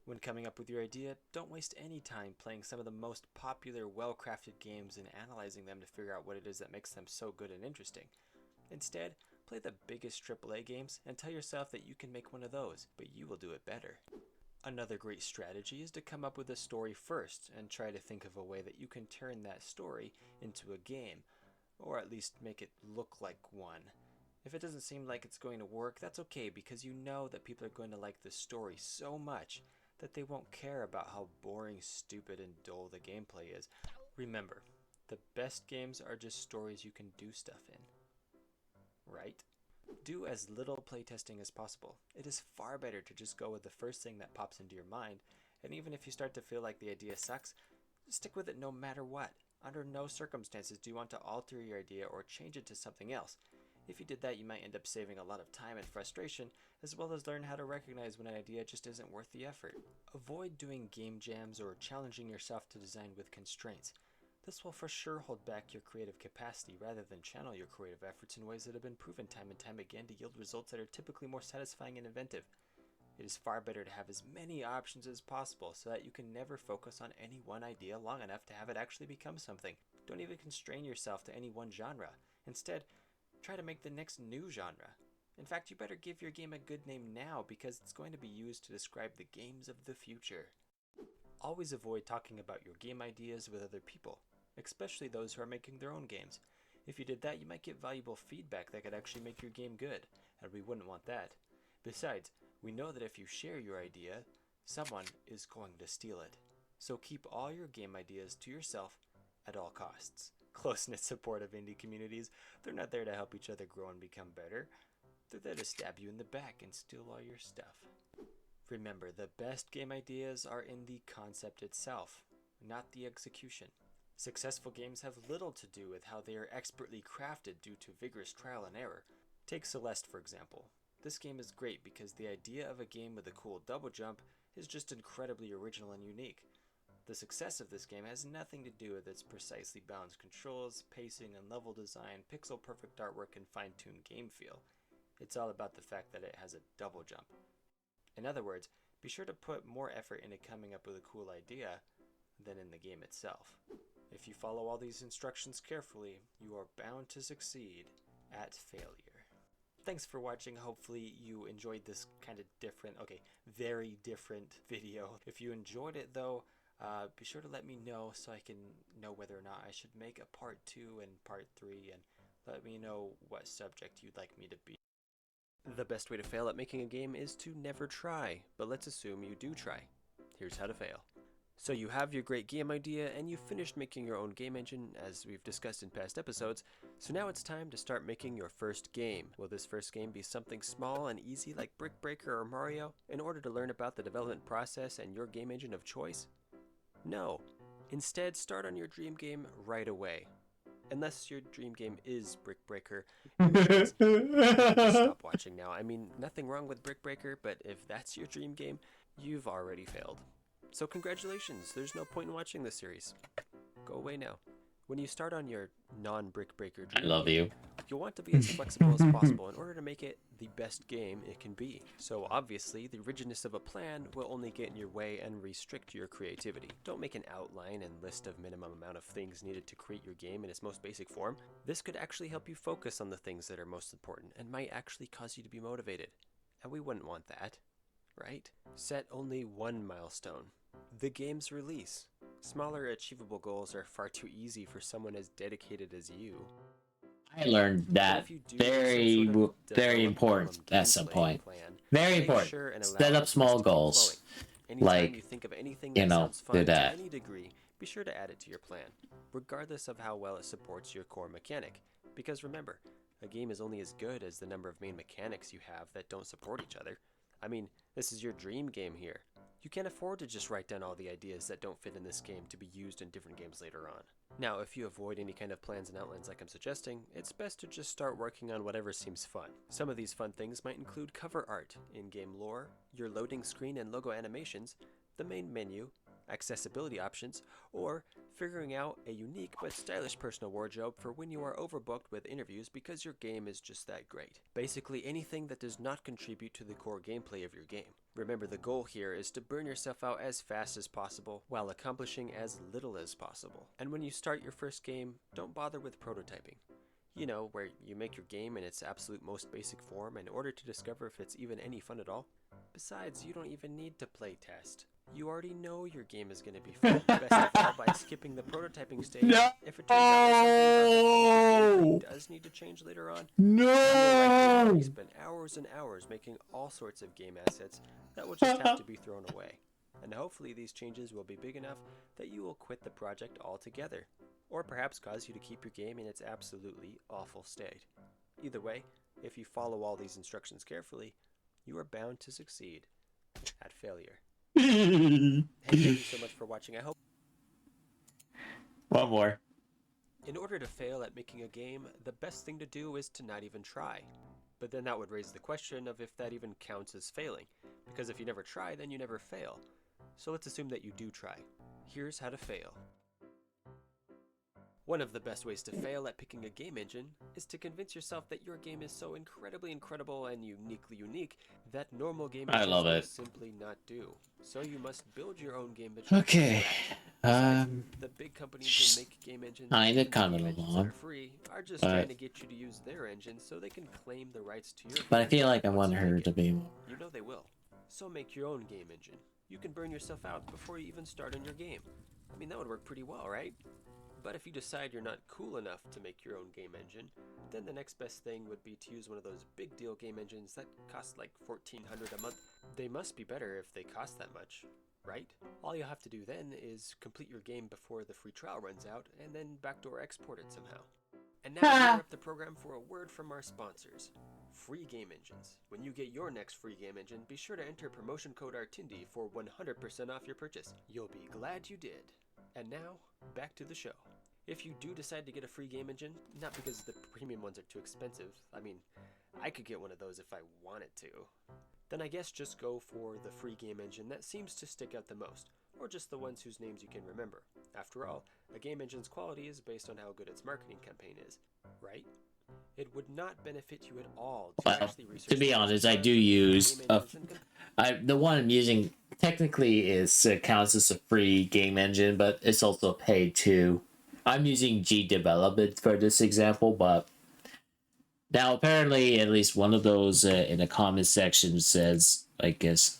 When coming up with your idea, don't waste any time playing some of the most popular, well-crafted games and analyzing them to figure out what it is that makes them so good and interesting. Instead, play the biggest AAA games and tell yourself that you can make one of those, but you will do it better. Another great strategy is to come up with a story first and try to think of a way that you can turn that story into a game, or at least make it look like one. If it doesn't seem like it's going to work, that's okay, because you know that people are going to like the story so much that they won't care about how boring, stupid, and dull the gameplay is. Remember, the best games are just stories you can do stuff in. Right? Do as little playtesting as possible. It is far better to just go with the first thing that pops into your mind, and even if you start to feel like the idea sucks, stick with it no matter what. Under no circumstances do you want to alter your idea or change it to something else. If you did that, you might end up saving a lot of time and frustration, as well as learn how to recognize when an idea just isn't worth the effort. Avoid doing game jams or challenging yourself to design with constraints. This will for sure hold back your creative capacity rather than channel your creative efforts in ways that have been proven time and time again to yield results that are typically more satisfying and inventive. It is far better to have as many options as possible so that you can never focus on any one idea long enough to have it actually become something. Don't even constrain yourself to any one genre. Instead, try to make the next new genre. In fact, you better give your game a good name now because it's going to be used to describe the games of the future. Always avoid talking about your game ideas with other people, especially those who are making their own games. If you did that, you might get valuable feedback that could actually make your game good, and we wouldn't want that. Besides, we know that if you share your idea, someone is going to steal it. So keep all your game ideas to yourself at all costs. Close-knit support of indie communities, they're not there to help each other grow and become better. They're there to stab you in the back and steal all your stuff. Remember, the best game ideas are in the concept itself, not the execution. Successful games have little to do with how they are expertly crafted due to vigorous trial and error. Take Celeste, for example. This game is great because the idea of a game with a cool double jump is just incredibly original and unique. The success of this game has nothing to do with its precisely balanced controls, pacing and level design, pixel-perfect artwork, and fine-tuned game feel. It's all about the fact that it has a double jump. In other words, be sure to put more effort into coming up with a cool idea than in the game itself. If you follow all these instructions carefully, you are bound to succeed at failure. Thanks for watching. Hopefully you enjoyed this kind of different, very different video. If you enjoyed it though, be sure to let me know so I can know whether or not I should make a part 2 and part 3, and let me know what subject you'd like me to be. The best way to fail at making a game is to never try, but let's assume you do try. Here's how to fail. So you have your great game idea and you've finished making your own game engine, as we've discussed in past episodes, so now it's time to start making your first game. Will this first game be something small and easy like Brick Breaker or Mario in order to learn about the development process and your game engine of choice? No. Instead, start on your dream game right away. Unless your dream game is Brick Breaker, you should just stop watching now. I mean, nothing wrong with Brick Breaker, but if that's your dream game, you've already failed. So congratulations, there's no point in watching this series. Go away now. When you start on your non-Brick Breaker dream game, you'll want to be as flexible as possible in order to make it the best game it can be. So obviously, the rigidness of a plan will only get in your way and restrict your creativity. Don't make an outline and list of minimum amount of things needed to create your game in its most basic form. This could actually help you focus on the things that are most important and might actually cause you to be motivated. And we wouldn't want that, right? Set only one milestone: the game's release. Smaller achievable goals are far too easy for someone as dedicated as you. I learned that very important at some point. Very important. Set up small goals. Anytime you think of anything that sounds fun do to that. any degree, be sure to add it to your plan, regardless of how well it supports your core mechanic. Because remember, a game is only as good as the number of main mechanics you have that don't support each other. I mean, this is your dream game here. You can't afford to just write down all the ideas that don't fit in this game to be used in different games later on. Now, if you avoid any kind of plans and outlines like I'm suggesting, it's best to just start working on whatever seems fun. Some of these fun things might include cover art, in-game lore, your loading screen and logo animations, the main menu, accessibility options, or figuring out a unique but stylish personal wardrobe for when you are overbooked with interviews because your game is just that great. Basically anything that does not contribute to the core gameplay of your game. Remember, the goal here is to burn yourself out as fast as possible while accomplishing as little as possible. And when you start your first game, don't bother with prototyping. You know, where you make your game in its absolute most basic form in order to discover if it's even any fun at all. Besides, you don't even need to play test. You already know your game is going to be fun. Best of all, by skipping the prototyping stage, if it turns out that something about the gameplay does need to change later on, you'll likely already spend hours and hours making all sorts of game assets that will just have to be thrown away. And hopefully these changes will be big enough that you will quit the project altogether, or perhaps cause you to keep your game in its absolutely awful state. Either way, if you follow all these instructions carefully, you are bound to succeed at failure. Hey, thank you so much for watching. I hope. One more. In order to fail at making a game, the best thing to do is to not even try. But then that would raise the question of if that even counts as failing, because if you never try, then you never fail. So let's assume that you do try. Here's how to fail. One of the best ways to fail at picking a game engine is to convince yourself that your game is so incredibly incredible and uniquely unique that normal game engines will simply not do. So you must build your own game engine. Okay. Besides, the big companies that make game engines that are free are just trying to get you to use their engine so they can claim the rights to your game. But I feel like I want her to be more. You know they will. So make your own game engine. You can burn yourself out before you even start on your game. I mean, that would work pretty well, right? But if you decide you're not cool enough to make your own game engine, then the next best thing would be to use one of those big deal game engines that cost like $1,400 a month. They must be better if they cost that much, right? All you'll have to do then is complete your game before the free trial runs out and then backdoor export it somehow. And now we're up the program for a word from our sponsors. Free game engines. When you get your next free game engine, be sure to enter promotion code ARTINDI for 100% off your purchase. You'll be glad you did. And now, back to the show. If you do decide to get a free game engine, not because the premium ones are too expensive, I mean, I could get one of those if I wanted to, then I guess just go for the free game engine that seems to stick out the most, or just the ones whose names you can remember. After all, a game engine's quality is based on how good its marketing campaign is, right? It would not benefit you at all to Well, actually research to be the honest, I pros do and cons of use game a. engines and The one I'm using technically is counts as a free game engine, but it's also paid too. I'm using G Development for this example, but now apparently at least one of those in the comment section says, I guess.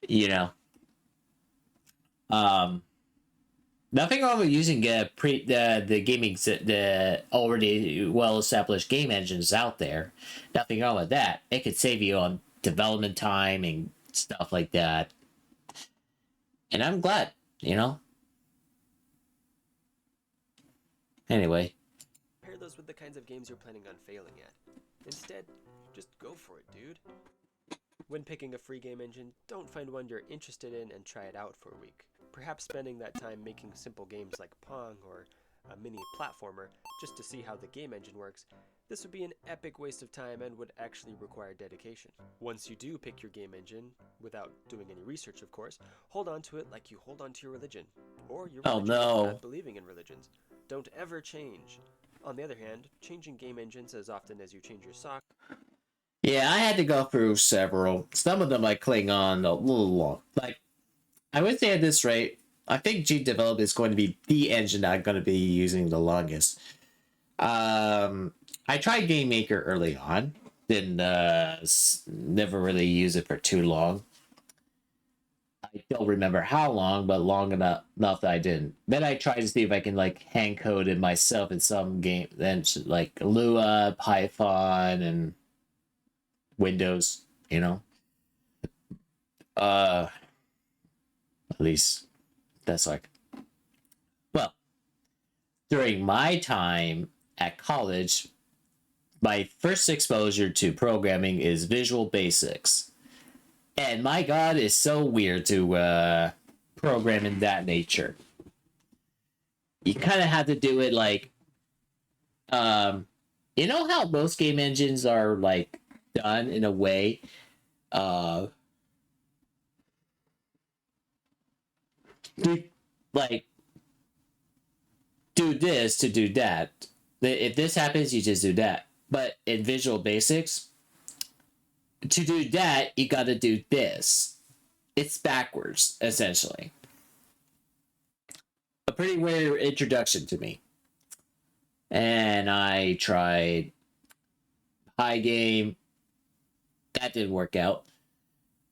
You know, um, nothing wrong with using the gaming the already well established game engines out there. Nothing wrong with that. It could save you on development time and stuff like that. And I'm glad, you know. Anyway, pair those with the kinds of games you're planning on failing at. Instead, just go for it, dude. When picking a free game engine, don't find one you're interested in and try it out for a week. Perhaps spending that time making simple games like Pong or a mini platformer just to see how the game engine works, this would be an epic waste of time and would actually require dedication. Once you do pick your game engine, without doing any research of course, hold on to it like you hold on to your religion. Or your oh religion no. not believing in religions. Don't ever change. On the other hand, changing game engines as often as you change your sock. Yeah, I had to go through several. Some of them I cling on a little long. Like, I would say at this rate, I think G Develop is going to be the engine I'm going to be using the longest. I tried Game Maker early on, didn't never really use it for too long. I don't remember how long, but long enough that I didn't. Then I tried to see if I can like hand code it myself in some game, then like Lua, Python, and Windows. You know, at least that's like. Well, during my time at college, my first exposure to programming is Visual Basics. And my god, it's so weird to program in that nature. You kind of have to do it like, um, you know how most game engines are like done in a way, uh, like do this to do that. If this happens, you just do that. But in Visual Basics, to do that, you got to do this. It's backwards, essentially. A pretty weird introduction to me. And I tried High Game. That didn't work out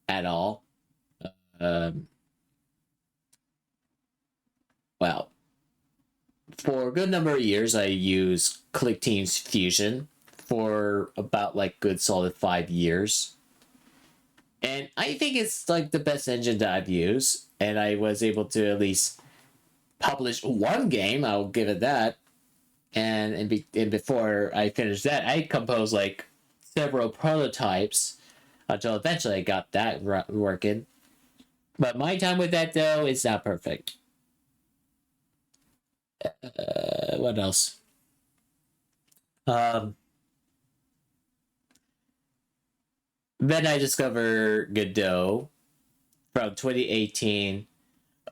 at all. Um, well, for a good number of years, I used ClickTeam's Fusion for about like good solid 5 years. And I think it's like the best engine that I've used. And I was able to at least publish one game, I'll give it that. And before I finished that, I composed like several prototypes until eventually I got that working. But my time with that though is not perfect. What else? Um, then I discovered Godot from 2018.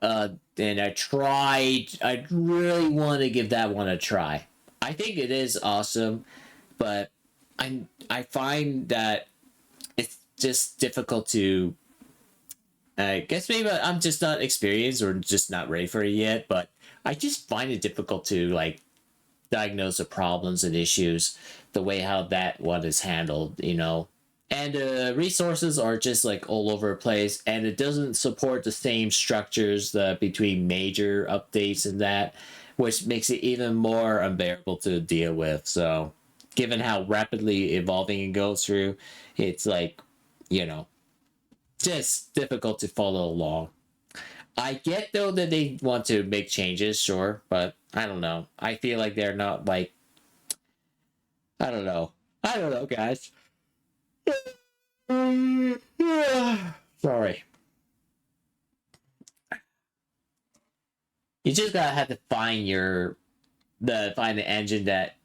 And I really want to give that one a try. I think it is awesome, but I find that it's just difficult to. I guess maybe I'm just not experienced or just not ready for it yet, but I just find it difficult to like diagnose the problems and issues, the way how that one is handled, you know. And resources are just like all over the place, and it doesn't support the same structures between major updates and that, which makes it even more unbearable to deal with. So, given how rapidly evolving it goes through, it's like, you know, just difficult to follow along. I get though that they want to make changes, sure, but I don't know. I feel like they're not like I don't know. I don't know, guys. Sorry. You just gotta have to find the engine that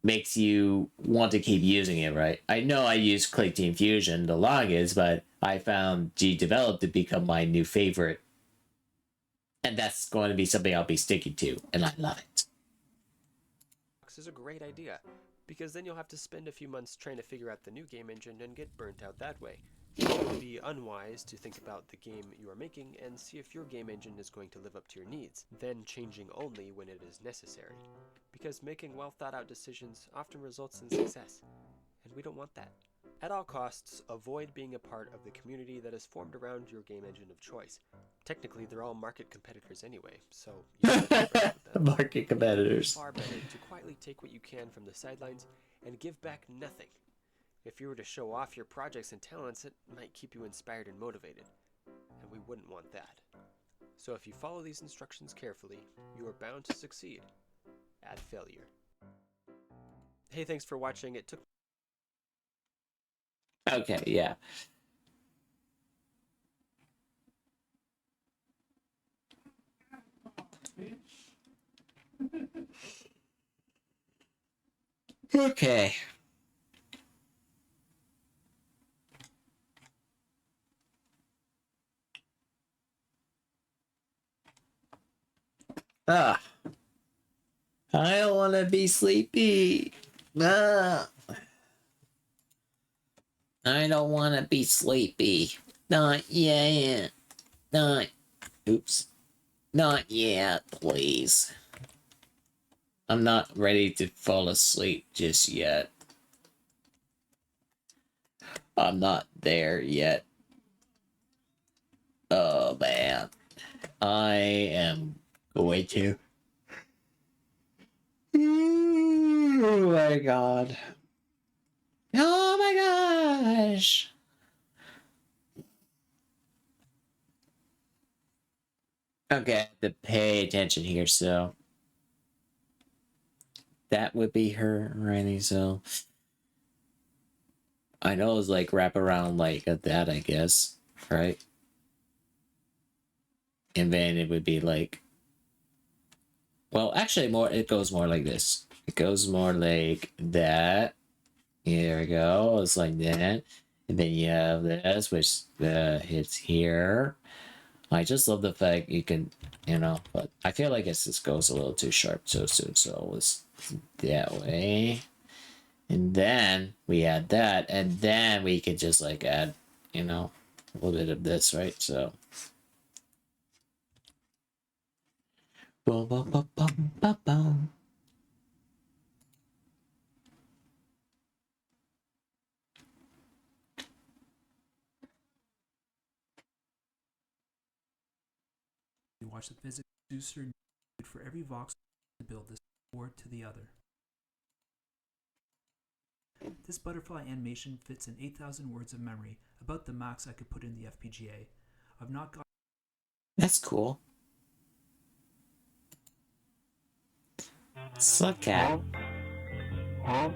makes you want to keep using it, right? I know I use Click Team Fusion the longest, but I found G Develop to become my new favorite. And that's going to be something I'll be sticking to, and I love it. Is a great idea, because then you'll have to spend a few months trying to figure out the new game engine and get burnt out that way. It would be unwise to think about the game you are making and see if your game engine is going to live up to your needs, then changing only when it is necessary. Because making well thought out decisions often results in success, and we don't want that. At all costs, avoid being a part of the community that is formed around your game engine of choice. Technically, they're all market competitors anyway, so you don't have to friends with them. Market competitors. It's far better to quietly take what you can from the sidelines and give back nothing. If you were to show off your projects and talents, it might keep you inspired and motivated, and we wouldn't want that. So if you follow these instructions carefully, you are bound to succeed at failure. Hey, thanks for watching. It took Okay, yeah. Okay. Ah. I don't want to be sleepy. Ah. I don't want to be sleepy. Not yet. Not. Oops. Not yet, please. I'm not ready to fall asleep just yet. I'm not there yet. Oh, man. I am going to. Oh, my God. Oh, my gosh. Okay, I have to pay attention here, so that would be her writing, so I know it's like wrap around like that, I guess, right? And then it would be like, well, actually more, it goes more like this. It goes more like that. Here we go, it's like that. And then you have this, which hits here. I just love the fact you can, you know, but I feel like it just goes a little too sharp so soon, so it's that way. And then we add that, and then we could just like add, you know, a little bit of this, right? So. Boom, boom, boom, boom, boom, boom. We watch the physics producer needed for every voxel to build this board to the other. This butterfly animation fits in 8,000 words of memory, about the max I could put in the FPGA. I've not got. That's cool. Look at. Huh?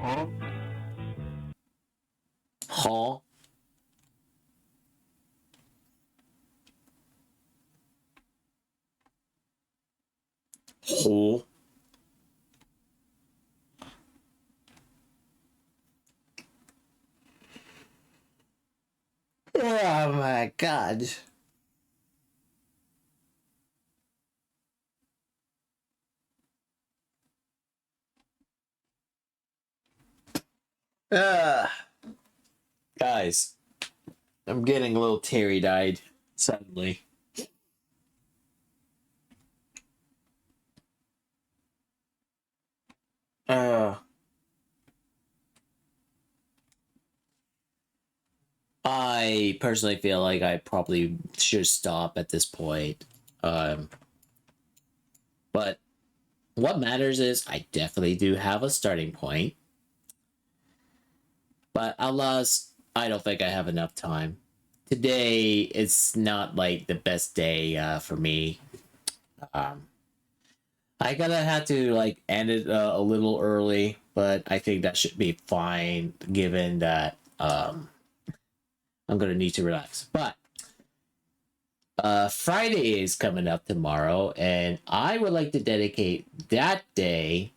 Huh? Oh my god. Guys, I'm getting a little teary-eyed suddenly. I personally feel like I probably should stop at this point. But what matters is I definitely do have a starting point. But alas, I don't think I have enough time. Today, it's not like the best day for me. I gotta have to like end it a little early, but I think that should be fine given that I'm gonna need to relax. But Friday is coming up tomorrow, and I would like to dedicate that day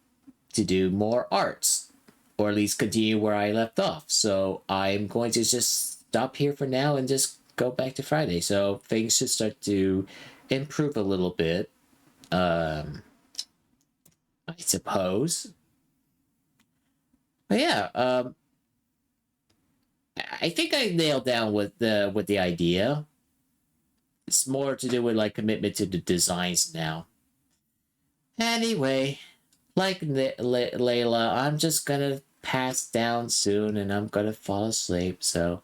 to do more arts, or at least continue where I left off. So I'm going to just stop here for now and just go back to Friday. So things should start to improve a little bit. I suppose. But yeah, I think I nailed down with the idea. It's more to do with like commitment to the designs now. Anyway, like Layla, I'm just gonna pass down soon and I'm gonna fall asleep. So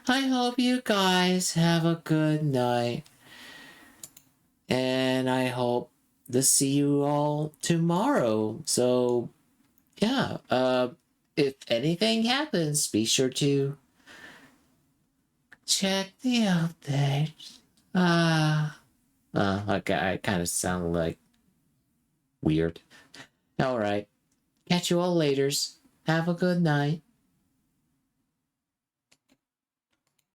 I hope you guys have a good night. And I hope to see you all tomorrow. So yeah, if anything happens, be sure to check the updates. Okay, I kind of sound like weird. Alright. Catch you all laters. Have a good night.